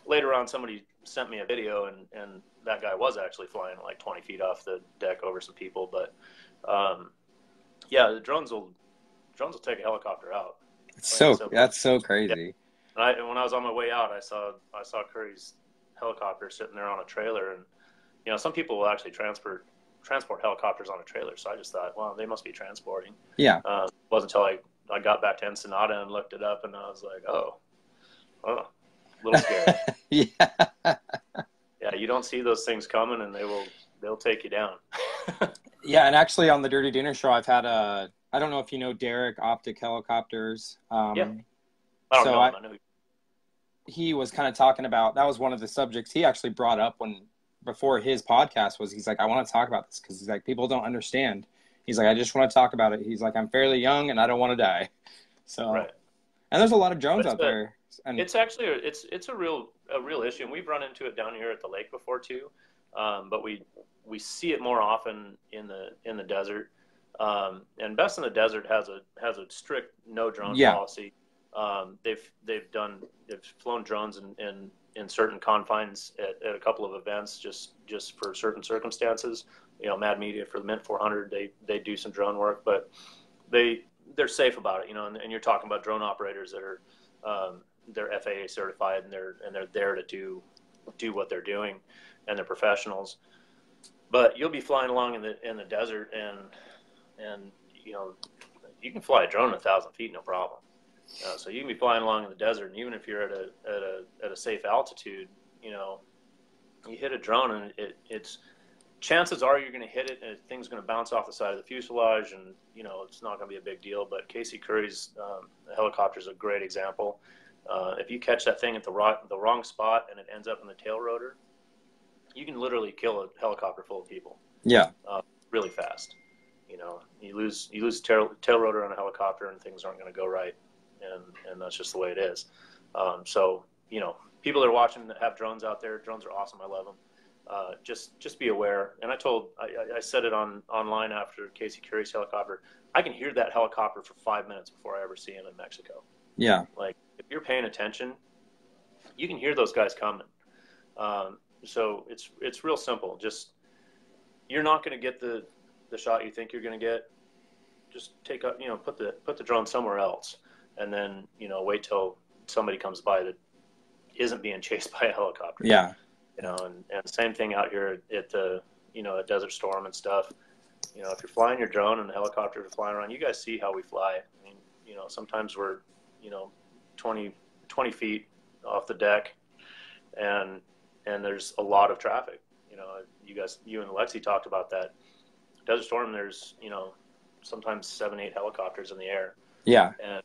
Later on, somebody sent me a video, and that guy was actually flying like 20 feet off the deck over some people. But the drones will take a helicopter out. That's so crazy. Yeah. And when I was on my way out, I saw Curry's helicopter sitting there on a trailer, and some people will actually transport helicopters on a trailer. So I just thought, well, they must be transporting. Yeah. It wasn't until I got back to Ensenada and looked it up, and I was like, oh, a little scary. Yeah. Yeah, you don't see those things coming, and they will they'll take you down. Yeah, and actually on the Dirty Dinner Show, I've had I don't know if you know Derek Optic Helicopters. Yeah, I don't So know him. I know. he was kind of talking about, that was one of the subjects he actually brought up before his podcast was, he's like, I want to talk about this because he's like, people don't understand. He's like, I just want to talk about it. He's like, I'm fairly young and I don't want to die. So, Right. And there's a lot of drones out there. And it's actually it's a real issue, and we've run into it down here at the lake before too. But we see it more often in the desert. And Best in the Desert has a strict no drone policy. They've flown drones in certain confines at a couple of events just for certain circumstances. You know, Mad Media for the Mint 400, they do some drone work, but they're safe about it. You know, and you're talking about drone operators that are they're FAA certified and they're there to do what they're doing, and they're professionals. But you'll be flying along in the desert and you know, you can fly a drone 1,000 feet no problem. So you can be flying along in the desert, and even if you're at a safe altitude, you know, you hit a drone and it's chances are you're going to hit it and thing's going to bounce off the side of the fuselage, and you know it's not going to be a big deal. But Casey Curry's helicopter is a great example. If you catch that thing at the wrong spot and it ends up in the tail rotor, you can literally kill a helicopter full of people. Yeah. Really fast. You know, you lose tail rotor on a helicopter and things aren't going to go right, and that's just the way it is. So you know, people that are watching that have drones out there, drones are awesome. I love them. Just be aware. And I said it online after Casey Curry's helicopter. I can hear that helicopter for 5 minutes before I ever see him in Mexico. Yeah. Like if you're paying attention, you can hear those guys coming. So it's real simple. Just you're not going to get the shot you think you're going to get. Just put the drone somewhere else, and then wait till somebody comes by that isn't being chased by a helicopter. Yeah. And same thing out here at the at Desert Storm and stuff. If you're flying your drone and the helicopters are flying around, you guys see how we fly. I mean, sometimes we're 20 feet off the deck, and there's a lot of traffic. You and Lexi talked about that. Desert Storm, there's sometimes 7-8 helicopters in the air. Yeah. And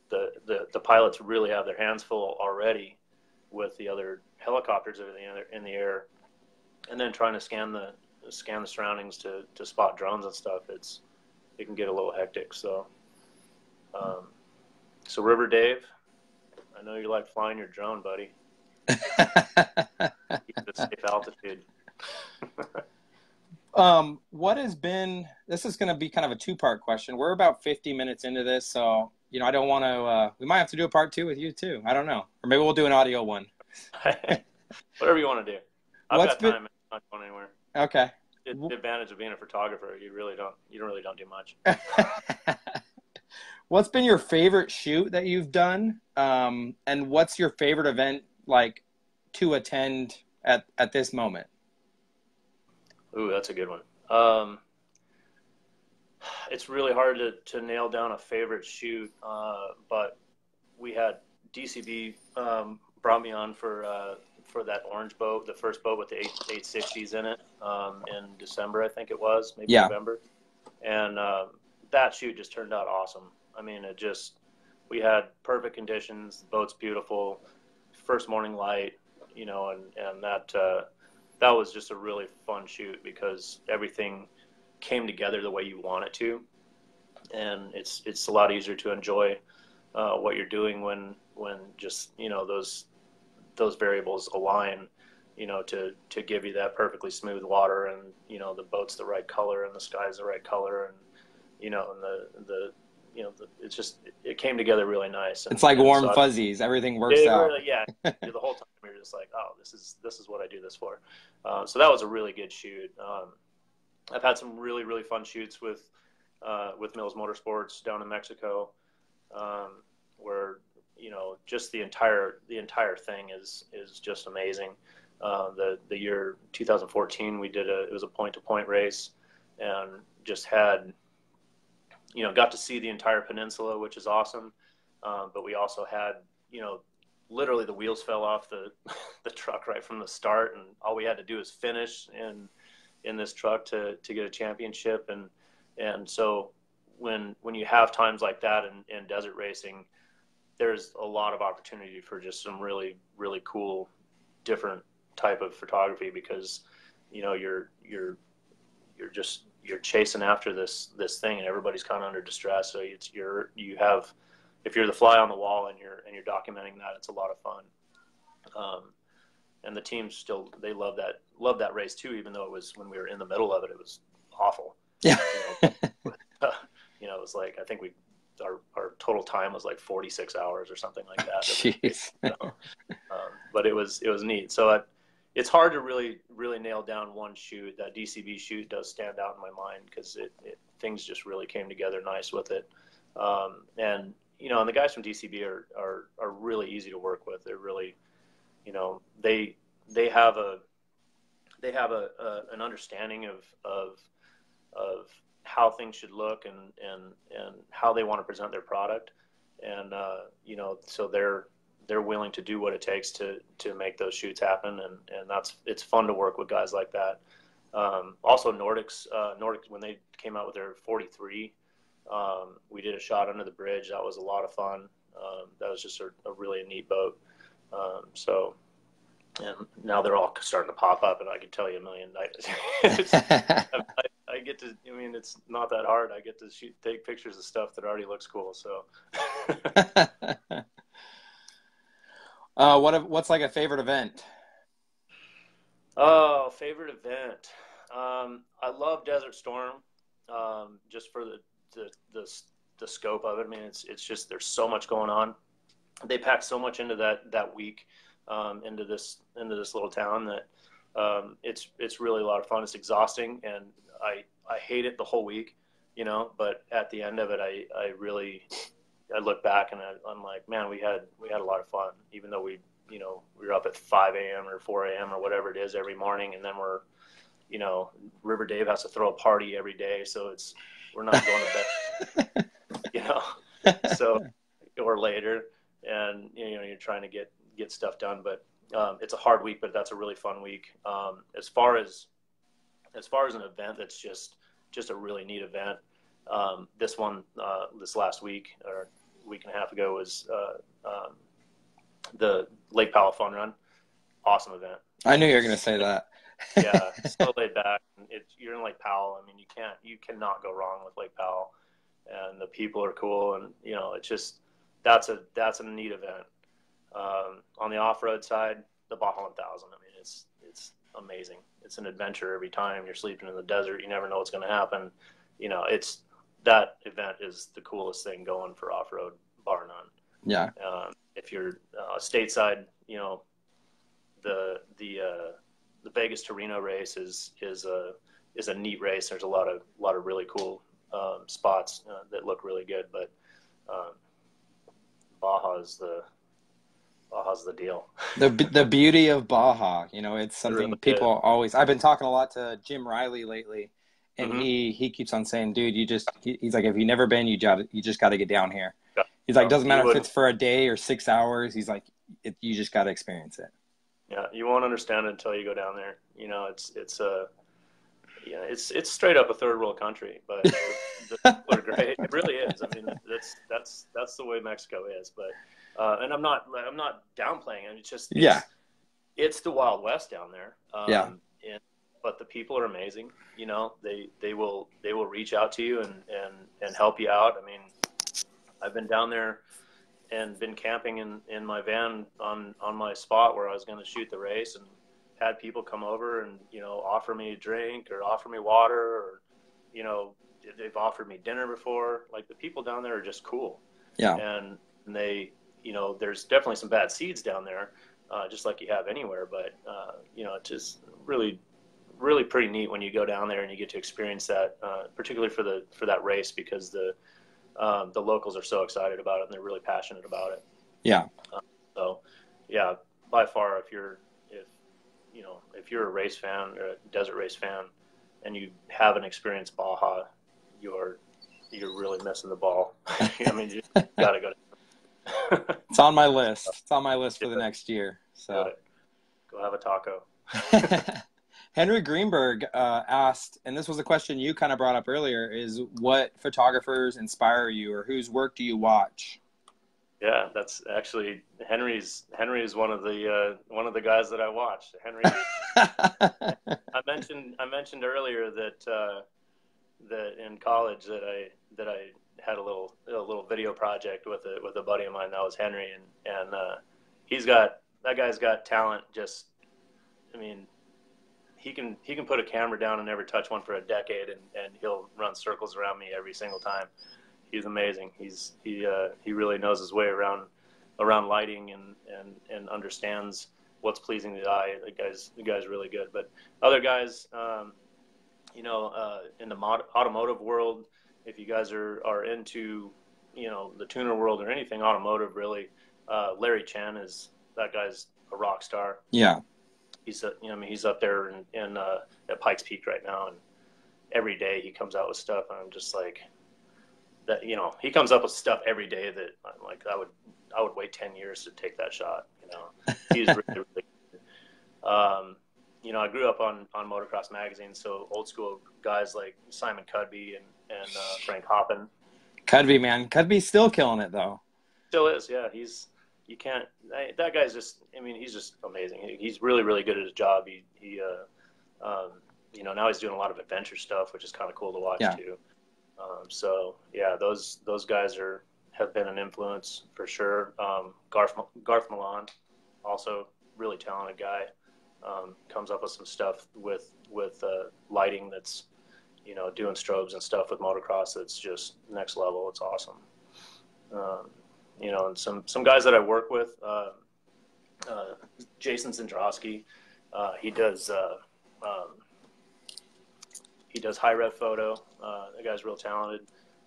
the pilots really have their hands full already with the other helicopters in the air, and then trying to scan the surroundings to spot drones and stuff. It can get a little hectic. So River Dave, I know you like flying your drone, buddy. Keep it at safe altitude. This is going to be kind of a two-part question. We're about 50 minutes into this, so I don't want to. We might have to do a part 2 with you too. I don't know, or maybe we'll do an audio one. Whatever you want to do. I've got time. I'm not going anywhere. Okay. The advantage of being a photographer, you really don't do much. What's been your favorite shoot that you've done? And what's your favorite event like to attend at this moment? Ooh, that's a good one. It's really hard to nail down a favorite shoot, but we had DCB brought me on for that orange boat, the first boat with the 860s in it, in December, I think it was, maybe November. And that shoot just turned out awesome. I mean, we had perfect conditions. The boat's beautiful, first morning light, and that was just a really fun shoot because everything came together the way you want it to. And it's a lot easier to enjoy what you're doing when just, those variables align, to give you that perfectly smooth water, and, the boat's the right color and the sky's the right color, and, it came together really nice. It's like warm fuzzies. Everything works out. Really, yeah. The whole time you're just like, oh, this is what I do this for. So that was a really good shoot. I've had some really, really fun shoots with Mills Motorsports down in Mexico, where just the entire thing is just amazing. The year 2014, it was a point-to-point race, and just had got to see the entire peninsula, which is awesome. But we also had literally the wheels fell off the truck right from the start, and all we had to do is finish, and in this truck to get a championship. And so when you have times like that in desert racing, there's a lot of opportunity for just some really, really cool, different type of photography, because, you know, you're chasing after this thing, and everybody's kind of under distress. So if you're the fly on the wall and you're documenting that, it's a lot of fun. And the teams still, they love that race too, even though it was, when we were in the middle of it, it was awful. Yeah. You know, it was like, I think our total time was like 46 hours or something like that. Jeez. But it was neat. So it's hard to really nail down one shoot. That DCB shoot does stand out in my mind, because things just really came together nice with it. And, you know, and the guys from DCB are really easy to work with. They're really, you know, they have an understanding of how things should look and how they want to present their product. And, you know, so they're willing to do what it takes to make those shoots happen. And it's fun to work with guys like that. Also Nordic, when they came out with their 43, we did a shot under the bridge. That was a lot of fun. That was just a really neat boat. So, and now they're all starting to pop up, and I can tell you a million. I get to, I mean, it's not that hard. I get to take pictures of stuff that already looks cool. So, what's like a favorite event? Oh, favorite event. I love Desert Storm, just for the scope of it. I mean, it's just, there's so much going on. They pack so much into that week, into this little town, that it's really a lot of fun. It's exhausting, and I hate it the whole week, you know, but at the end of it, I look back and I'm like, man, we had a lot of fun, even though we were up at 5 a.m. or 4 a.m. or whatever it is every morning. And then River Dave has to throw a party every day. So we're not going to bed, you know, so, or later. And, you know, you're trying to get stuff done, but it's a hard week, but that's a really fun week. As far as an event that's just a really neat event, this last week or week and a half ago was the Lake Powell Fun Run. Awesome event. I knew you were going to say that. Yeah, so laid back. You're in Lake Powell. I mean, you cannot go wrong with Lake Powell, and the people are cool, and you know, it's just that's a neat event. On the off-road side, the Baja 1000. I mean, it's amazing. It's an adventure every time. You're sleeping in the desert. You never know what's going to happen. You know, that event is the coolest thing going for off-road, bar none. Yeah. If you're stateside, you know, the Vegas to Reno race is a neat race. There's a lot of really cool spots that look really good, but Baja's the deal. The beauty of Baja, you know, it's something really people always. I've been talking a lot to Jim Riley lately, and Mm-hmm. he keeps on saying, dude, he's like, if you've never been, you just got to get down here. Yeah. He's like, doesn't matter if it's for a day or 6 hours. He's like, you just got to experience it. Yeah, you won't understand it until you go down there. You know, it's straight up a third world country, but the people are great. It really is. I mean, that's the way Mexico is. But and I'm not downplaying it. It's just it's the Wild West down there. But the people are amazing. You know, they will reach out to you and help you out. I mean, I've been down there and been camping in my van on my spot where I was going to shoot the race, and had people come over and, you know, offer me a drink or offer me water, or, you know, they've offered me dinner before. Like, the people down there are just cool. Yeah. And they, you know, there's definitely some bad seeds down there, just like you have anywhere. But, you know, it's just really, really pretty neat when you go down there and you get to experience that, particularly for that race, because the locals are so excited about it and they're really passionate about it. Yeah. So yeah, by far, if you're a race fan or a desert race fan and you haven't experienced Baja, you're really missing the ball. I mean, you gotta go. It's on my list. It's on my list for the next year. So go have a taco. Henry Greenberg asked, and this was a question you kind of brought up earlier, is what photographers inspire you, or whose work do you watch? Yeah, that's actually Henry's one of the guys that I watch. Henry, I mentioned earlier that that in college that I had a little video project with a buddy of mine. That was Henry, and that guy's got talent. Just, I mean, he can put a camera down and never touch one for a decade, and he'll run circles around me every single time. He's amazing. He really knows his way around lighting and understands what's pleasing to the eye. The guy's really good. But other guys, in the automotive world, if you guys are into, the tuner world or anything automotive, really, Larry Chen that guy's a rock star. Yeah. He's he's up there at Pikes Peak right now, and every day he comes out with stuff, and I'm just like that. He comes up with stuff every day that I'm like, I would wait 10 years to take that shot. He's really, really good. I grew up on motocross magazines, so old school guys like Simon Cudby and Frank Hoppen. Cudby, man, Cudby's still killing it though. Still is, yeah. That guy's just, he's just amazing. He's really, really good at his job. Now he's doing a lot of adventure stuff, which is kind of cool to watch too. So yeah, those guys have been an influence for sure. Garth Milan, also really talented guy, comes up with some stuff with lighting that's, doing strobes and stuff with motocross. That's just next level. It's awesome. And some guys that I work with, Jason Zendrowski, he does high rev photo. The guy's real talented.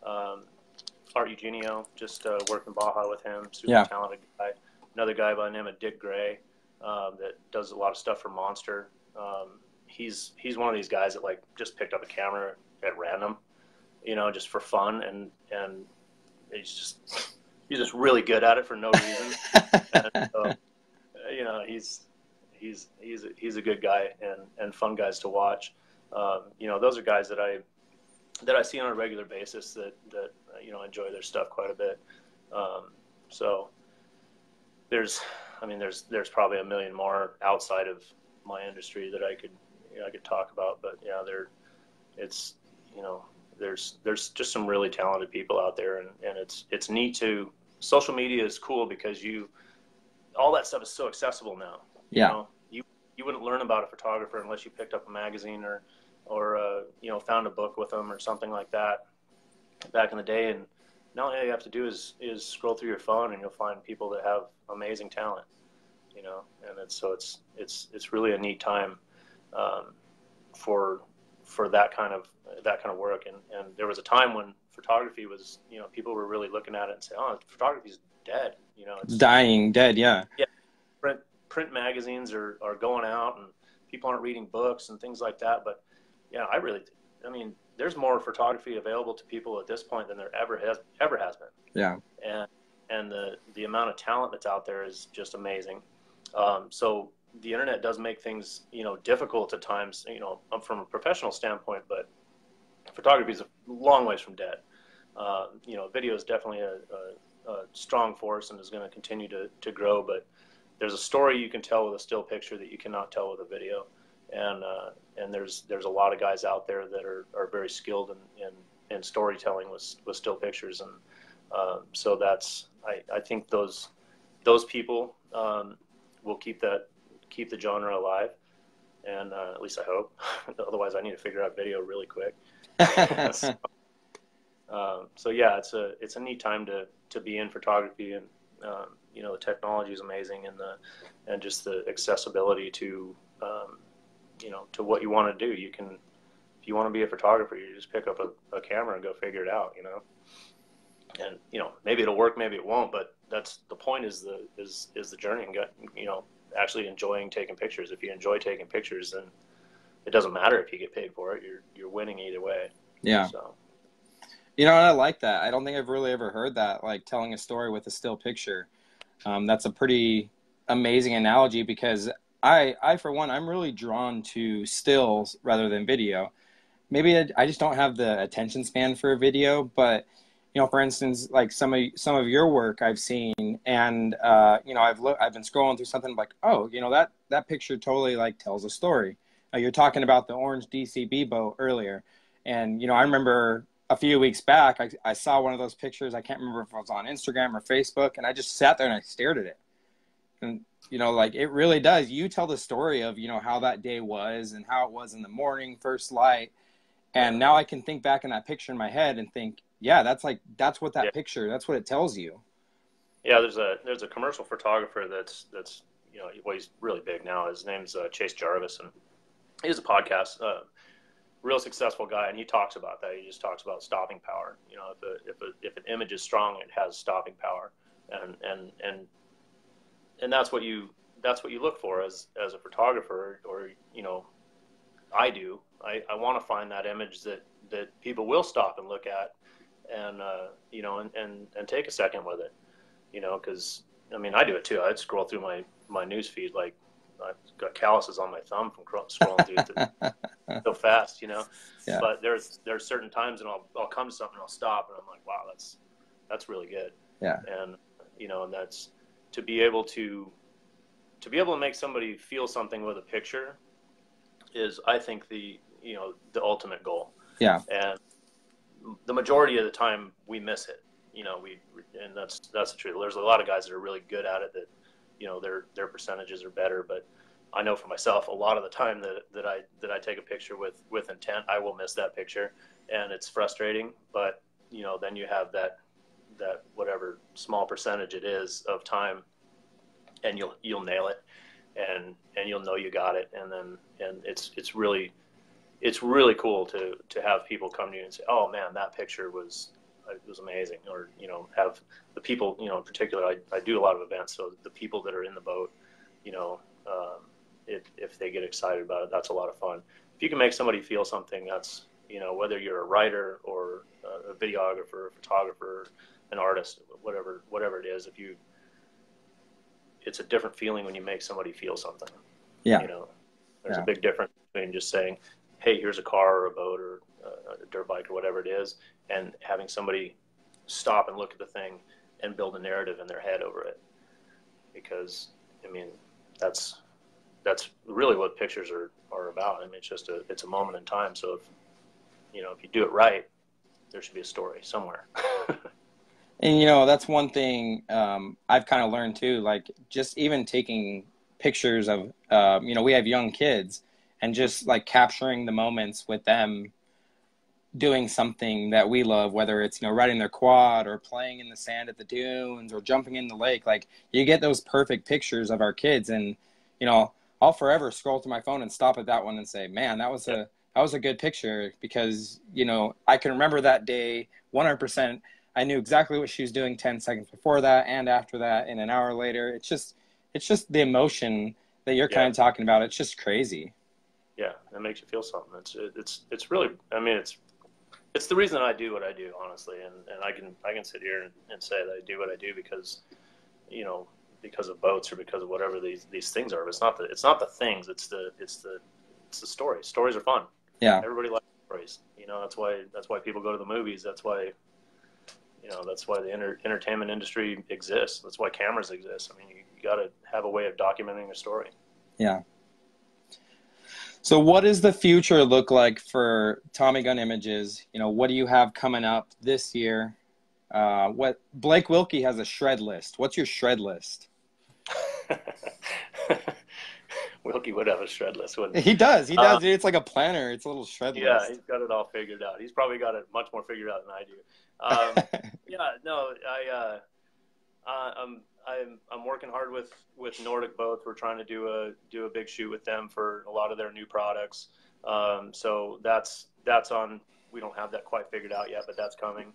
Art Eugenio, just worked in Baja with him. Super talented guy. Another guy by the name of Dick Gray, that does a lot of stuff for Monster. He's one of these guys that just picked up a camera at random, just for fun, and he's just really good at it for no reason. And so, he's a good guy and fun guys to watch. Those are guys that I see on a regular basis that enjoy their stuff quite a bit. So there's probably a million more outside of my industry that I could talk about, but yeah, there's just some really talented people out there, and it's neat to. Social media is cool because all that stuff is so accessible now. Yeah. You wouldn't learn about a photographer unless you picked up a magazine or found a book with them or something like that back in the day. And now all you have to do is scroll through your phone, and you'll find people that have amazing talent, and it's really a neat time, for that kind of work. And there was a time when photography was, people were really looking at it and saying, oh, photography's dead. It's dying, dead. Yeah. Yeah. Print magazines are going out, and people aren't reading books and things like that. But yeah, there's more photography available to people at this point than there ever has been. Yeah. And the amount of talent that's out there is just amazing. So the internet does make things, difficult at times, from a professional standpoint, but photography is a long ways from dead. Video is definitely a strong force and is going to continue to grow, but there's a story you can tell with a still picture that you cannot tell with a video. And there's a lot of guys out there that are very skilled in storytelling with still pictures. And so I think those people will keep the genre alive. And at least I hope. Otherwise, I need to figure out video really quick. So yeah, it's a neat time to be in photography, and the technology is amazing, and just the accessibility to to what you want to do. You can, if you want to be a photographer, you just pick up a camera and go figure it out. And maybe it'll work, maybe it won't, but that's the point. Is the journey, and actually enjoying taking pictures. If you enjoy taking pictures, then it doesn't matter if you get paid for it. You're winning either way. Yeah. So. And I like that. I don't think I've really ever heard that, like telling a story with a still picture. That's a pretty amazing analogy, because I for one, I'm really drawn to stills rather than video. Maybe I just don't have the attention span for a video, but for instance, like some of your work I've seen, and I've been scrolling through something like, oh, that picture totally like tells a story. You're talking about the orange DCB boat earlier, and I remember a few weeks back I saw one of those pictures. I can't remember if it was on Instagram or Facebook, and I just sat there and I stared at it, and like it really does. You tell the story of how that day was and how it was in the morning, first light. And now I can think back in that picture in my head and think, yeah, that's what that picture, that's what it tells you. Yeah, there's a commercial photographer that's well, he's really big now. His name's Chase Jarvis, and he has a podcast. Real successful guy, and he talks about that. He just talks about stopping power. If an image is strong, it has stopping power, and that's what you look for as a photographer, or I do. I want to find that image that people will stop and look at, and and take a second with it, because I mean I do it too. I'd scroll through my news feed like I've got calluses on my thumb from scrolling through so fast, Yeah. But there's certain times, and I'll come to something, and I'll stop, and I'm like, wow, that's really good. Yeah. And and that's to be able to make somebody feel something with a picture is, I think, the ultimate goal. Yeah. And the majority of the time we miss it. And that's the truth. There's a lot of guys that are really good at it that their percentages are better, but I know for myself, a lot of the time that I take a picture with intent, I will miss that picture, and it's frustrating. But then you have that whatever small percentage it is of time, and you'll nail it, and you'll know you got it, and it's really cool to have people come to you and say, oh man, that picture was amazing, or have the people, in particular, I do a lot of events, so the people that are in the boat, if they get excited about it, that's a lot of fun. If you can make somebody feel something, that's whether you're a writer or a videographer, a photographer, an artist, whatever it is, it's a different feeling when you make somebody feel something. Yeah. There's a big difference between just saying, hey, here's a car or a boat or a dirt bike or whatever it is, and having somebody stop and look at the thing and build a narrative in their head over it. Because, I mean, that's really what pictures are about. I mean, it's a moment in time. So if you do it right, there should be a story somewhere. And that's one thing I've kind of learned too. Like just even taking pictures of we have young kids, and just like capturing the moments with them doing something that we love, whether it's riding their quad or playing in the sand at the dunes or jumping in the lake. Like you get those perfect pictures of our kids, and I'll forever scroll through my phone and stop at that one and say, man, that was a good picture, because I can remember that day 100%. I knew exactly what she was doing 10 seconds before that and after that, and an hour later. It's just the emotion that you're kind of talking about. It's just crazy. Yeah, it makes you feel something. It's really, I mean, it's the reason I do what I do, honestly, and I can sit here and say that I do what I do because because of boats or because of whatever these things are. But it's not the things. It's the stories. Stories are fun. Yeah. Everybody likes stories. That's why people go to the movies. That's why the entertainment industry exists. That's why cameras exist. I mean, you got to have a way of documenting a story. Yeah. So what does the future look like for Tommy Gun Images? What do you have coming up this year? What Blake Wilkie has a shred list. What's your shred list? Wilkie would have a shred list, wouldn't he? He does. It's like a planner. It's a little shred list. Yeah, he's got it all figured out. He's probably got it much more figured out than I do. I'm working hard with Nordic Boats. We're trying to do a big shoot with them for a lot of their new products. So that's on. We don't have that quite figured out yet, but that's coming.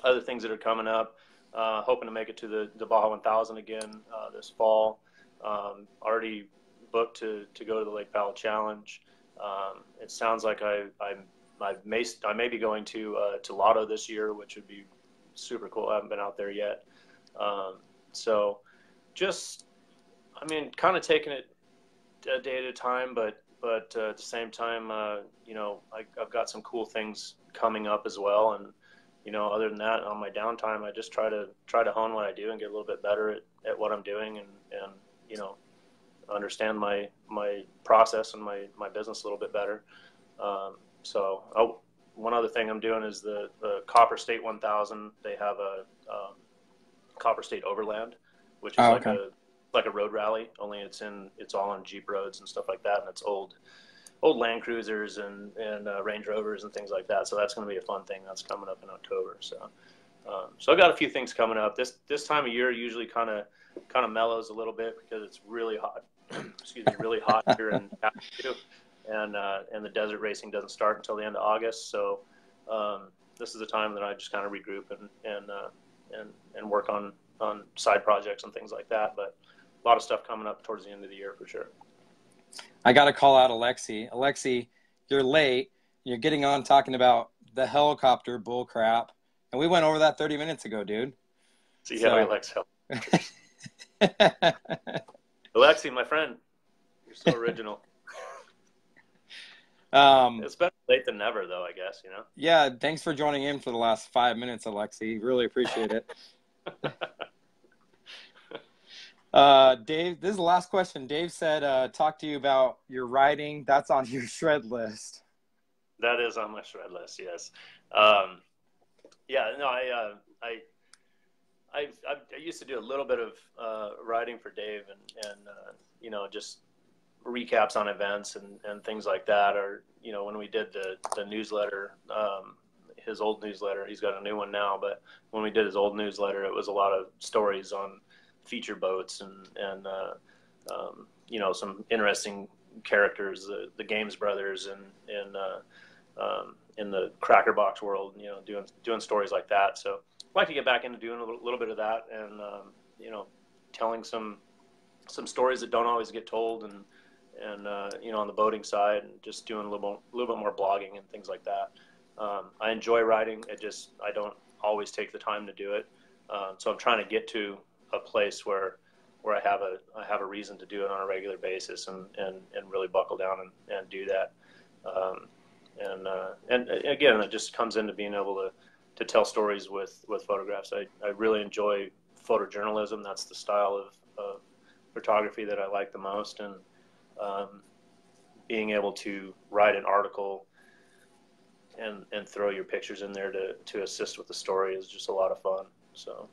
Other things that are coming up, hoping to make it to the Baja 1000 again this fall. Already booked to go to the Lake Powell Challenge. It sounds like I may be going to Lotto this year, which would be super cool. I haven't been out there yet. So just I mean, kind of taking it a day at a time, but at the same time, I've got some cool things coming up as well. And, other than that, on my downtime, I just try to hone what I do and get a little bit better at what I'm doing and understand my process and my business a little bit better. One other thing I'm doing is the Copper State 1000. They have a Copper State Overland, which is like a road rally, only it's all on Jeep roads and stuff like that, and it's old Land Cruisers and Range Rovers and things like that. So that's going to be a fun thing. That's coming up in October. So I got a few things coming up. This time of year usually kind of mellows a little bit because it's really hot. Excuse me, really hot here in Kalamazoo, and the desert racing doesn't start until the end of August. So this is the time that I just kind of regroup and work on side projects and things like that. But a lot of stuff coming up towards the end of the year for sure. I got to call out Alexi. Alexi, you're late. You're getting on talking about the helicopter bull crap. And we went over that 30 minutes ago, dude. See how he likes helicopters. Alexi, my friend, you're so original. It's better late than never, though, I guess, Yeah, thanks for joining in for the last 5 minutes, Alexi. Really appreciate it. Dave, this is the last question. Dave said, talk to you about your riding. That's on your shred list. That is on my shred list, yes. I used to do a little bit of writing for Dave and just recaps on events and things like that. Or, when we did the newsletter, his old newsletter, he's got a new one now, but when we did his old newsletter, it was a lot of stories on feature boats and some interesting characters, the Games brothers and in the Cracker Box world, doing stories like that. So I'd like to get back into doing a little bit of that and, telling some stories that don't always get told and on the boating side and just doing a little bit more blogging and things like that. I enjoy writing. I don't always take the time to do it. So I'm trying to get to a place where I have a reason to do it on a regular basis and really buckle down and do that. And again, it just comes into being able to tell stories with photographs. I really enjoy photojournalism. That's the style of photography that I like the most. And being able to write an article and throw your pictures in there to assist with the story is just a lot of fun. So,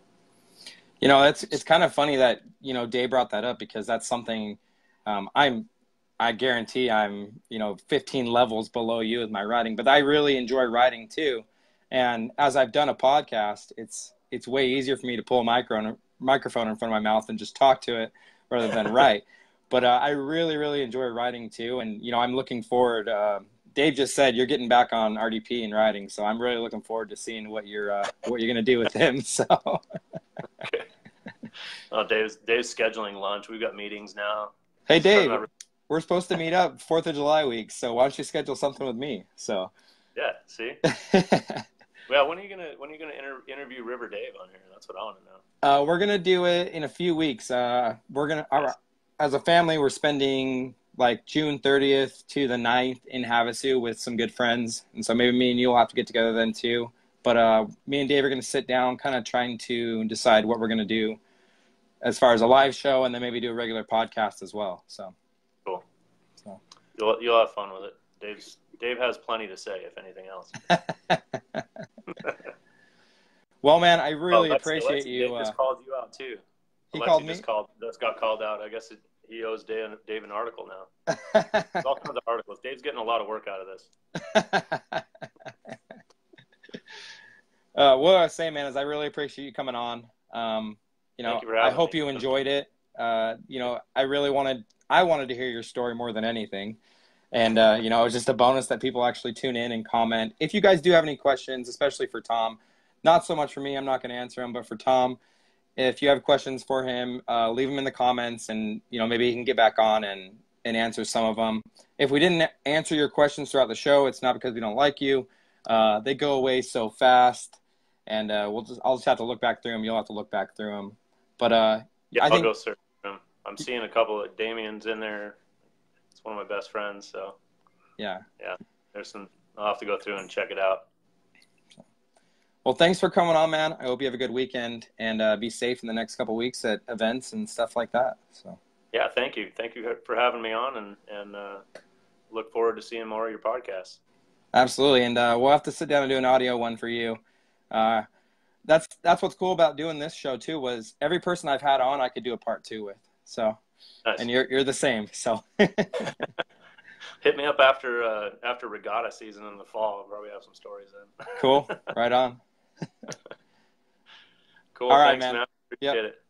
it's kind of funny that, Dave brought that up because that's something I guarantee I'm, 15 levels below you with my writing, but I really enjoy writing too. And as I've done a podcast, it's way easier for me to pull a microphone in front of my mouth and just talk to it rather than write. But I really, really enjoy writing too. And, I'm looking forward. Dave just said you're getting back on RDP and writing. So I'm really looking forward to seeing what you're going to do with him. So. Okay. Oh, Dave's scheduling lunch. We've got meetings now. Hey, Dave, we're supposed to meet up 4th of July week. So why don't you schedule something with me? So. Yeah. See? Well, when are you gonna interview River Dave on here? That's what I want to know. We're gonna do it in a few weeks. As a family, we're spending like June 30th to the 9th in Havasu with some good friends, and so maybe me and you will have to get together then too. But me and Dave are gonna sit down, kind of trying to decide what we're gonna do as far as a live show, and then maybe do a regular podcast as well. So cool. So you'll have fun with it. Dave has plenty to say, if anything else. Well, man, I really appreciate you. Dave just called you out too. He called me. Just got called out. I guess he owes Dave an article now. There's all kinds of articles. Dave's getting a lot of work out of this. What I was saying, man, is I really appreciate you coming on. Thank you for having I hope me. you enjoyed it. I wanted to hear your story more than anything. And, it was just a bonus that people actually tune in and comment. If you guys do have any questions, especially for Tom, not so much for me, I'm not going to answer them, but for Tom, if you have questions for him, leave them in the comments and, maybe he can get back on and answer some of them. If we didn't answer your questions throughout the show, it's not because we don't like you. They go away so fast and I'll just have to look back through them. You'll have to look back through them. But I'll go search them. I'm seeing a couple of Damien's in there. It's one of my best friends. So Yeah. There's some. I'll have to go through and check it out. Well, thanks for coming on, man. I hope you have a good weekend and be safe in the next couple weeks at events and stuff like that. So. Yeah, thank you. Thank you for having me on, and look forward to seeing more of your podcasts. Absolutely, and we'll have to sit down and do an audio one for you. That's what's cool about doing this show too. Was every person I've had on, I could do a part 2 with. So, nice. And you're the same. So. Hit me up after regatta season in the fall. I'll probably have some stories then. Cool. Right on. Cool. All right, Thanks, man. Appreciate it.